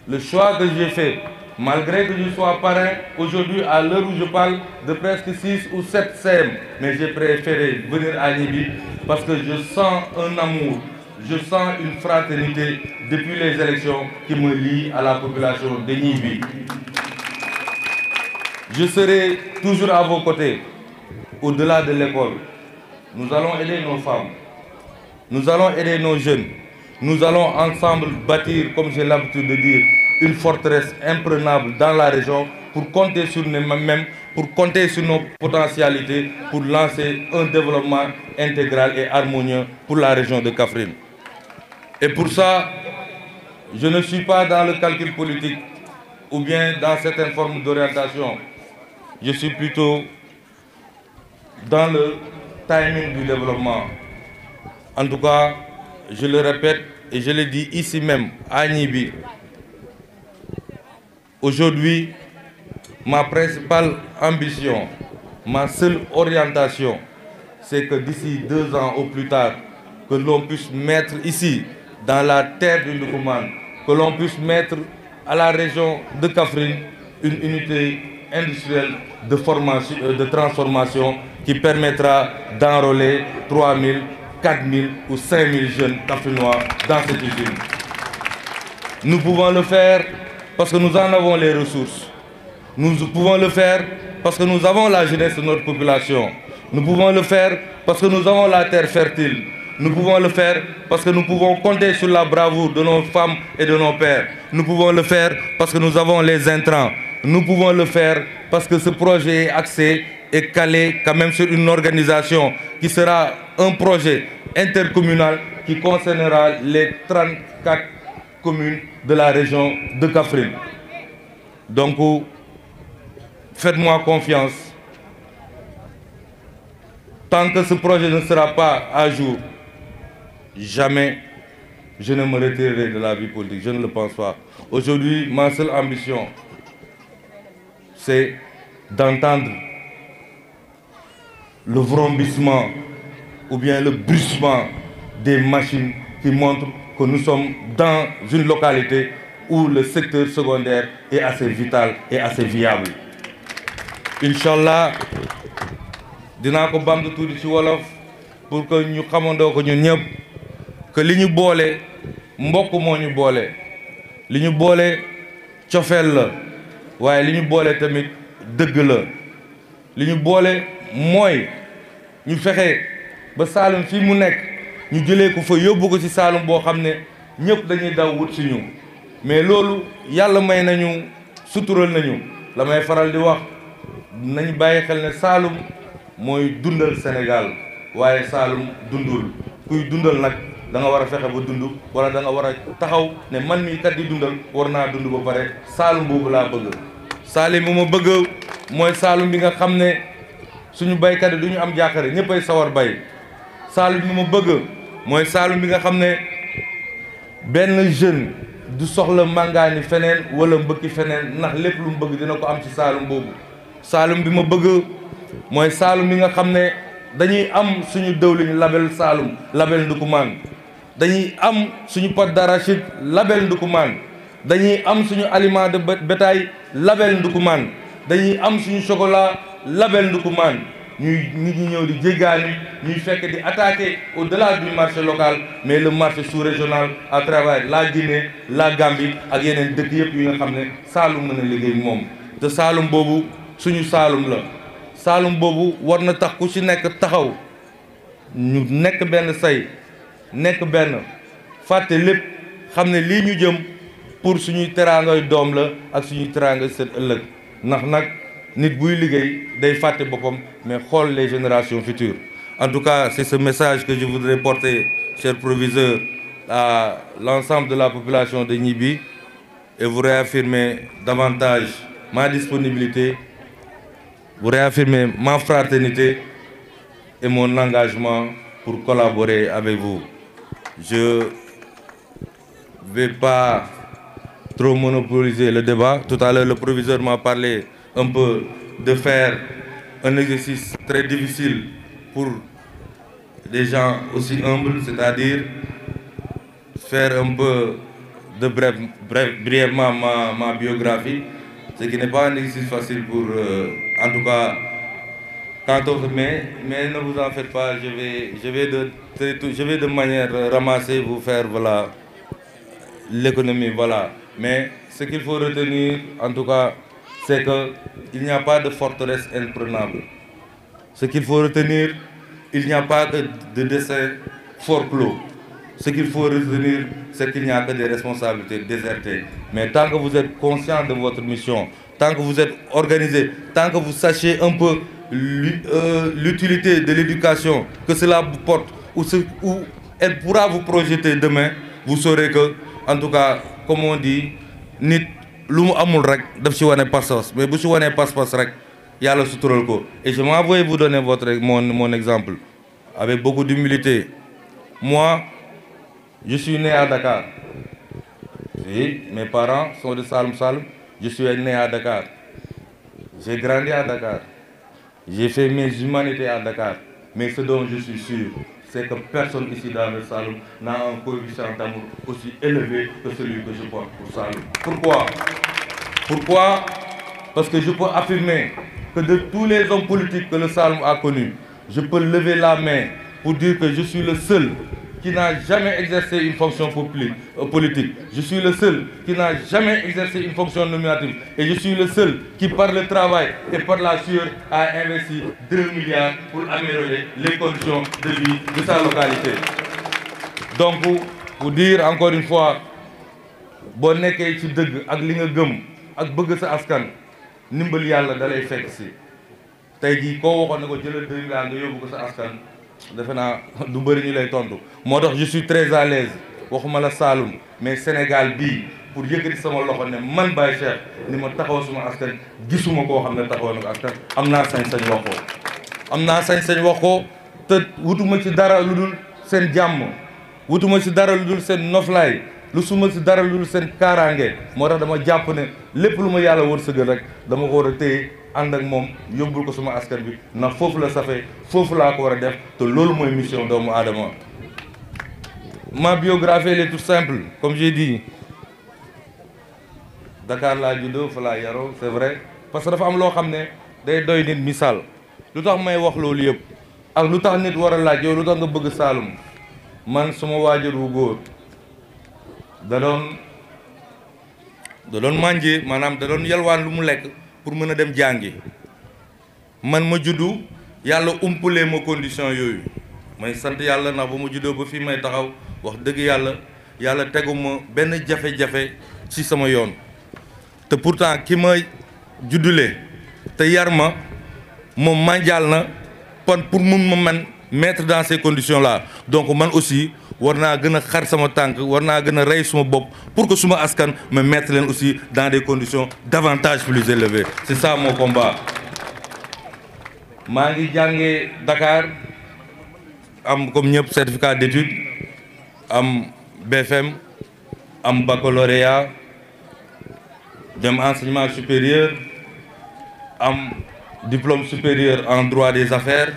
le choix que j'ai fait, malgré que je sois parrain aujourd'hui à l'heure où je parle de presque 6 ou 7 CM, mais j'ai préféré venir à Nibi parce que je sens un amour, je sens une fraternité depuis les élections qui me lient à la population de Nibi. Je serai toujours à vos côtés, au-delà de l'école. Nous allons aider nos femmes, nous allons aider nos jeunes, nous allons ensemble bâtir, comme j'ai l'habitude de dire, une forteresse imprenable dans la région pour compter sur nous-mêmes, pour compter sur nos potentialités, pour lancer un développement intégral et harmonieux pour la région de Kaffrine. Et pour ça, je ne suis pas dans le calcul politique ou bien dans certaines formes d'orientation. Je suis plutôt dans le timing du développement. En tout cas, je le répète et je le dis ici même, à Nibi. Aujourd'hui, ma principale ambition, ma seule orientation, c'est que d'ici 2 ans au plus tard, que l'on puisse mettre ici, dans la terre du Ndoukoumane, que l'on puisse mettre à la région de Kaffrine une unité industrielle de formation, de transformation qui permettra d'enrôler 3 000, 4 000 ou 5 000 jeunes Kaffrinois dans cette usine. Nous pouvons le faire parce que nous en avons les ressources. Nous pouvons le faire parce que nous avons la jeunesse de notre population. Nous pouvons le faire parce que nous avons la terre fertile. Nous pouvons le faire parce que nous pouvons compter sur la bravoure de nos femmes et de nos pères. Nous pouvons le faire parce que nous avons les intrants. Nous pouvons le faire parce que ce projet est axé et calé quand même sur une organisation qui sera un projet intercommunal qui concernera les 34 communes de la région de Kaffrine. Donc, faites-moi confiance. Tant que ce projet ne sera pas à jour, jamais je ne me retirerai de la vie politique. Je ne le pense pas. Aujourd'hui, ma seule ambition, c'est d'entendre le vrombissement ou bien le bruissement des machines qui montrent que nous sommes dans une localité où le secteur secondaire est assez vital et assez viable. Inch'Allah, dinaa ko bamtu tuuti ci wolof pour que ñu xamandoo ko ñun ñëpp que li ñu boole mbokk moo ñu boole li ñu boole cofeel la waaye li ñu boole tamit dëgg la li ñu boole mooy ñu fexe ba Saalum fii mu nekk ñu jëlee ko fa yóbbu ko ci Saalum boo xam ne ñëpp dañuy daw wut si ñu mais loolu yàlla may nañu sutural nañu la may faral di wax nañ bàyyi xel ne Saalum mooy dundal Sénégal waaye Saalum dundul kuy dundal nag da nga war a fexe ba dund wala da nga war a taxaw ne man mii kat di dundal war naa dund ba pare Saalum boobu laa bëgg. Saalum bu ma bëgg mooy Saalum bi nga xam ne suñu baykat yi du ñu am jàkkaare ñëppay sawar bay. Saalum bi ma bëgg mooy Saalum bi nga xam ne benn jeune du soxla màngaani feneen wala mbëkki feneen ndax lépp lu mu bëgg dina ko am ci Saalum boobu. Saalum bi ma bëgg mooy Saalum bi nga xam ne dañuy am suñu dëwlin label Saalum label Ndoukoumane dañuy am suñu pâte d'arachide label Ndoukoumane dañuy am suñu aliment de bétail label Ndoukoumane dañuy am suñu chocolat label Ndoukoumane ñuy nit ñi ñëw di jéggaani ñuy fekk di attaquer au-delà du marché local mais le marché sous-régional à travers la Guinée la Gambie ak yeneen dëkk yëpp yi nga xam ne Saalum mën a liggéey moom te Saalum boobu suñu Saalum la Saalum boobu war na tax ku ci nekk taxaw ñu nekk benn say nekk benn fàtte lépp xam ne lii ñu jëm pour suñuy teraangay doom la ak suñuy teraangay seen ëllëg ndax nag nit buy liggéey day fàtte boppam mais xool les générations futures. En tout cas, c'est ce message que je voudrais porter, cher proviseur, à l'ensemble de la population de Gniby et vous réaffirmer davantage ma disponibilité, vous réaffirmer ma fraternité et mon engagement pour collaborer avec vous. Je ne vais pas trop monopoliser le débat. Tout à l'heure, le proviseur m'a parlé un peu de faire un exercice très difficile pour des gens aussi humbles, c'est-à-dire faire un peu de brièvement ma biographie, ce qui n'est pas un exercice facile pour, en tout cas, quand on mais ne vous en faites pas, je vais de manière ramassée vous faire voilà l'économie, voilà. Mais ce qu'il faut retenir, en tout cas, c'est qu'il n'y a pas de forteresse imprenable. Ce qu'il faut retenir, il n'y a pas que de dessein fort clos. Ce qu'il faut retenir, c'est qu'il n'y a que des responsabilités désertées. Mais tant que vous êtes conscient de votre mission, tant que vous êtes organisé, tant que vous sachez un peu l'utilité de l'éducation, que cela vous porte, où elle pourra vous projeter demain, vous saurez que, en tout cas, comme on dit, nit lu mu amul rek daf ci wane pas-pas, mais bu ci wane pas-pas rek yàlla sutural ko. Et je m'envoie vous donner mon exemple avec beaucoup d'humilité. Moi, je suis né à Dakar. Oui, mes parents sont de Saloum. Je suis né à Dakar. J'ai grandi à Dakar. J'ai fait mes humanités à Dakar. Mais ce dont je suis sûr, c'est que personne ici dans le Saloum n'a un coefficient d'amour aussi élevé que celui que je porte pour Saloum. Pourquoi? Parce que je peux affirmer que de tous les hommes politiques que le Saloum a connus, je peux lever la main pour dire que je suis le seul qui n'a jamais exercé une fonction politique. Je suis le seul qui n'a jamais exercé une fonction nominative. Et je suis le seul qui, par le travail et par la sueur, a investi 2 milliards pour améliorer les conditions de vie de sa localité. Donc, pour dire encore une fois, boo nekkee ci dëgg ak li nga gëm ak bëgg sa askan ndimbal yàlla da lay fekk si tey jii koo waxoon ne ko jëlal 2 milliards nga yóbbu ko sa askan defe naa du bëri ñu lay tontu moo tax je suis très à l'aise waxuma la Saloum mais Sénégal bii pour yëkkati sama loxo ne man Baye Cheikh ni ma taxaw suma askan gisuma koo xam ne taxaw na ko askan am naa sañ-sañ wax ko am naa sañ-sañ wax ko te wutuma ci dara lu dul seen jàmm wutuma ci dara lu dul seen noflaay lu suma ci dara lu dul seen kaaraange moo tax dama jàpp ne lépp lu ma yàlla wërsëgal rek dama ko war a téye ànd ak moom yóbbul ko suma askan bi ndax foofu la safee foofu laa ko war a def te loolu mooy mission doomu aadama. Ma biographie elle est toute simple comme j'ai dit Dakar laa juddoo fa laa yaroo c'est vrai parce que dafa am loo xam ne day doy nit misaal lu tax may wax loolu yëpp ak lu tax nit war a laaj yow lu tax nga bëgg Saloum man suma waajur wu góor da doon mànjee maanaam da doon yalwaan lu mu lekk pour mën a dem jàngi man ma juddu yàlla umpalee ma condition yooyu may sant yàlla ndax ba ma juddoo ba fii may taxaw wax dëgg yàlla teguma benn jafe-jafe ci sama yoon te pourtant ki ma juddulee te yar ma moom mànjaal na pour mun ma man mettre dans ces conditions là donc man aussi war naa gën a xar sama tànk war naa gën a rey suma bopp pour que suma askan me mettre leen aussi dans des conditions davantage plus élevées c'est ça mon combat. maa ngi jàngee Dakar am comme ñëpp certificat d'études am BFM am baccalauréat dem enseignement supérieur am diplôme supérieur en droit des affaires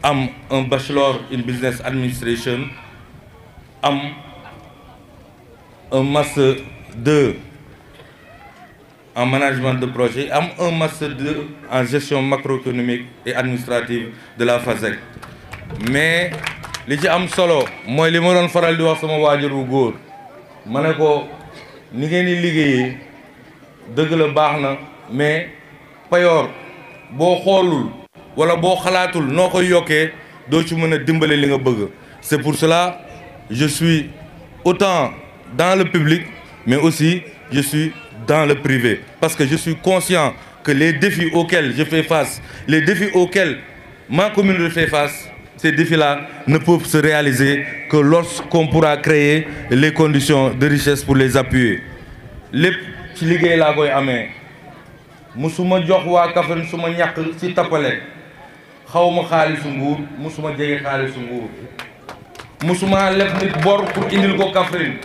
am un bachelor in business administration am un master 2 en management de projet am un master 2 en gestion macroéconomique et administrative de la FASEG mais li ci am solo mooy li ma doon faral di wax sama waajur wu góor ma ne ko ni ngeen di liggéeyee dëgg la baax na mais payoor boo xoolul wala boo xalaatul noo koy yokkee doo ci mën a dimbale li nga bëgg. C'est pour cela je suis autant dans le public mais aussi je suis dans le privé parce que je suis conscient que les défis auxquels je fais face, les défis auxquels ma commune fait face, ces défis-là ne peuvent se réaliser que lorsqu'on pourra créer les conditions de richesse pour les appuyer. lépp ci liggéey laa koy amee musuma jox waa Kaffrine suma ñàkk ci tappale xawma xaalisu nguur musuma jege xaalisu nguur musuma lef nit bor pour indil ko Kaffrine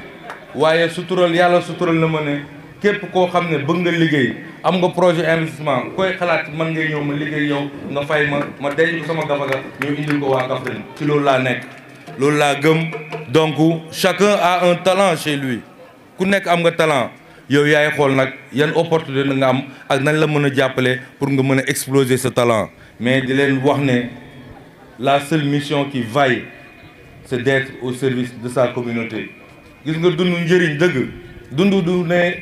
waaye sutural yàlla sutural na ma ne képp koo xam ne bëgg nga liggéey am nga projet investissement koy xalaat man ngay ñëw ma liggéey yow nga fay ma denc ko sama gafaga ñëw indil ko waa Kaffrine ci loolu laa nekk loolu laa gëm. Donc chacun a un talent chez lui ku nekk am nga talent yow yaay xool nag yan opportunité nga am ak nañ la mën a jàppale pour nga mën a exploser ce talent. Mais di leen wax ne la seule mission qui vaille c'est d'être au service de sa communauté. Gis nga dund njëriñ dëgg dund du ne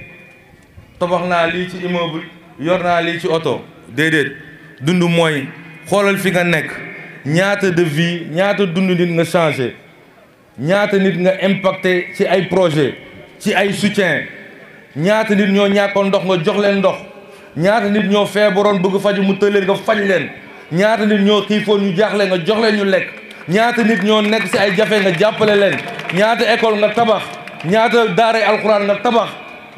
tabax naa lii ci immeuble yor naa lii ci oto déedéet dund mooy xoolal fi nga nekk ñaata de vie ñaata dund nit nga changé ñaata nit nga impacté ci ay projet ci ay soutien ñaata nit ñoo ñàkkoon ndox nga jox leen ndox ñaata nit ñoo feebaroon bëgg faju mu tëleen nga faj leen ñaata nit ñoo xiifoon ñu jaaxle nga jox leen ñu lekk ñaata nit ñoo nekk ci ay jafe nga jàppale leen ñaata école nga tabax ñaata daaray alxuraan nga tabax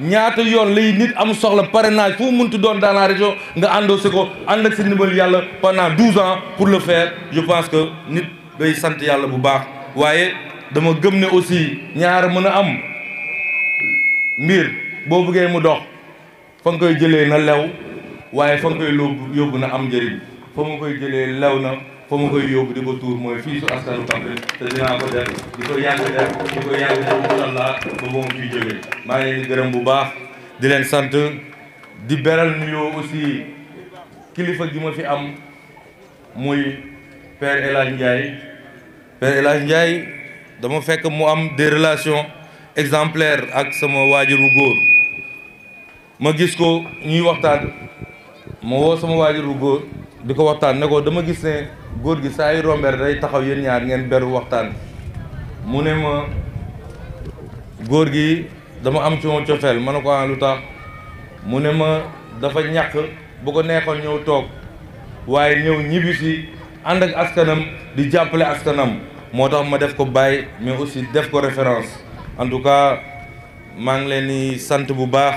ñaata yoon lay nit am soxla parrainage fu mu mënti doon dans la région nga endossé ko ànd ak si ndimbal yàlla pendant 12 ans pour le faire. Je pense que nit day sant yàlla bu baax waaye dama gëm ne aussi ñaar mën a am mbir boo bëggee mu dox fa nga koy jëlee na lew waaye fa nga koy yóbbu na am njëriñ fa ma koy jëlee lew na fa ma koy yóbbu di ko tuur mooy fii su askanu Kaffrine te dinaa ko def di ko yàgg def incha allah ba moom fiy jógee. maa ngi leen di gërëm bu baax di leen sant di beral nuyoo aussi kilifa gi ma fi am muy Père El Hadj Ndiaye. Père El Hadj Ndiaye dama fekk mu am des relations exemplaires ak sama waajur bu góor ma gis ko ñuy waxtaan ma woo sama waajur bu góor di ko waxtaan ne ko dama gis ne góor gi saa yu rombeer day taxaw yéen ñaar ngeen beru waxtaan mu ne ma góor gi dama am ci moom cofeel ma ne ko lu tax mu ne ma dafa ñàkk bu ko neexoon ñëw toog waaye ñëw ñibbi si ànd ak askanam di jàppale askanam moo tax ma def ko bàyyi mais aussi def ko référence. En tout cas maa ngi leen di sant bu baax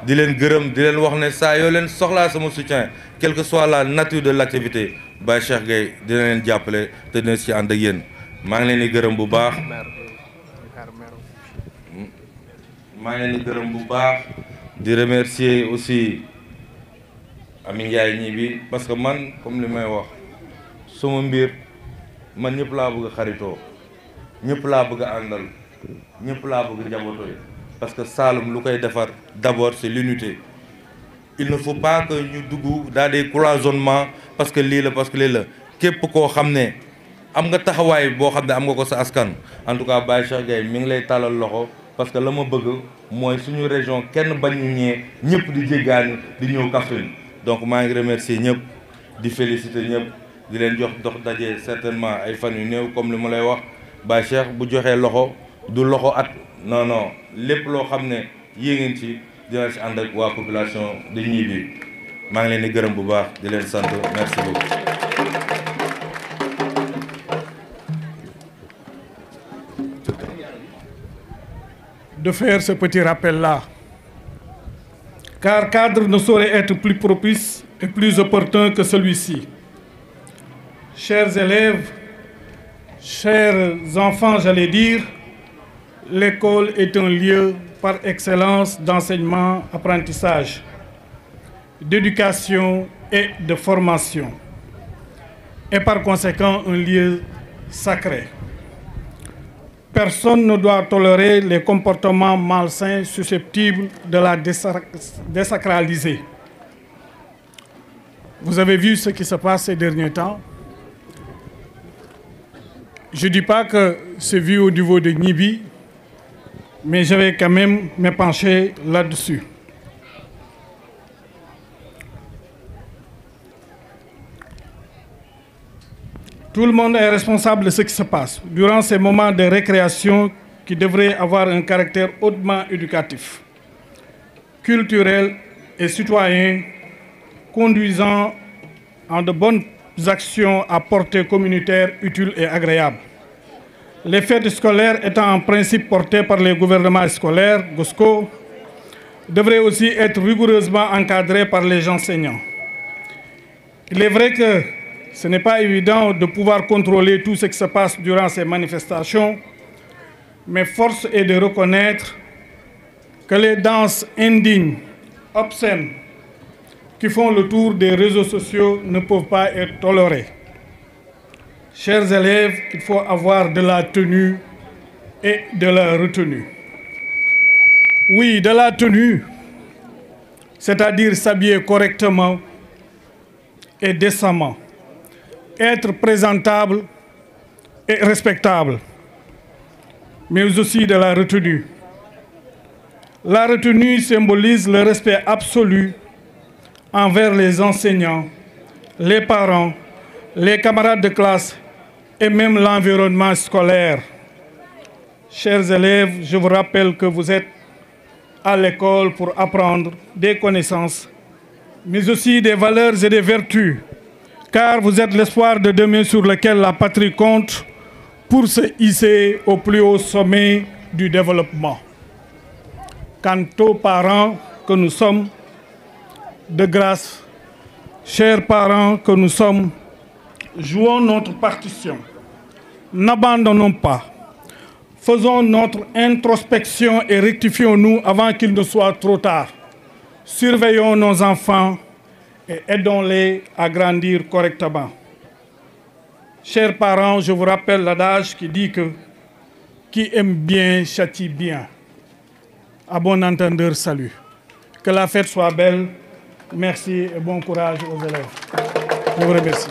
di leen gërëm di leen wax ne saa yoo leen soxlaa sama soutien quelle que soit la nature de l'activité Baye Cheikh Gueye dina leen jàppale te dina ci ànd ak yéen maa ngi leen di gërëm bu baax. maa ngi leen di gërëm bu baax di remercier aussi Ami Ndiaye ñii bi parce que man comme li may wax sama mbir man ñëpp laa bëgg a xaritoo ñëpp laa bëgg a àndal ñëpp laa bëgg njabootoo parce que Saloum lu koy defar d'abord c'est l'unité. Il ne faut pas que ñu dugg dans des cloisonnements parce que lii la parce que lii la képp koo xam ne am nga taxawaay boo xam ne am nga ko sa askan. En tout cas Baye Cheikh Gueye mi ngi lay tàllal loxo parce que la ma bëgg mooy suñu région kenn bañ ñu ñee ñëpp di jéggaani di ñëw Kaffrine. Donc maa ngi remercier ñëpp di féliciter ñëpp di leen jox dox daje certainement ay fan yu néew comme li ma lay wax Baye Cheikh bu joxee loxo du loxo at non non lépp loo xam ne yéegeen ci dina ci ànd ak waa population de Gniby maa ngi leen di gërëm bu baax di leen sant merci beaucoup. De faire ce petit rappel-là, car cadre ne saurait être plus propice et plus opportun que celui-ci. Chers élèves, chers enfants, j'allais dire, l'école est un lieu par excellence d'enseignement, apprentissage, d'éducation et de formation, et par conséquent un lieu sacré. Personne ne doit tolérer les comportements malsains susceptibles de la désacraliser. Vous avez vu ce qui se passe ces derniers temps. Je ne dis pas que c'est vu au niveau de Gniby, mais je vais quand même me pencher là-dessus. Tout le monde est responsable de ce qui se passe durant ces moments de récréation qui devraient avoir un caractère hautement éducatif, culturel et citoyen, conduisant en de bonnes actions à portée communautaire utiles et agréables. Les fêtes scolaires étant en principe portées par les gouvernements scolaires, GOSCO, devraient aussi être rigoureusement encadrées par les enseignants. Il est vrai que ce n'est pas évident de pouvoir contrôler tout ce qui se passe durant ces manifestations, mais force est de reconnaître que les danses indignes, obscènes, qui font le tour des réseaux sociaux ne peuvent pas être tolérées. Chers élèves, il faut avoir de la tenue et de la retenue. Oui, de la tenue, c'est-à-dire s'habiller correctement et décemment, être présentable et respectable, mais aussi de la retenue. La retenue symbolise le respect absolu envers les enseignants, les parents, les camarades de classe et même l'environnement scolaire. Chers élèves, je vous rappelle que vous êtes à l'école pour apprendre des connaissances, mais aussi des valeurs et des vertus, car vous êtes l'espoir de demain sur lequel la patrie compte pour se hisser au plus haut sommet du développement. Quant aux parents que nous sommes, de grâce, chers parents que nous sommes, jouons notre partition. N'abandonnons pas. Faisons notre introspection et rectifions-nous avant qu'il ne soit trop tard. Surveillons nos enfants et aidons-les à grandir correctement. Chers parents, je vous rappelle l'adage qui dit que qui aime bien châtie bien. À bon entendeur, salut. Que la fête soit belle. Merci et bon courage aux élèves. Je vous remercie.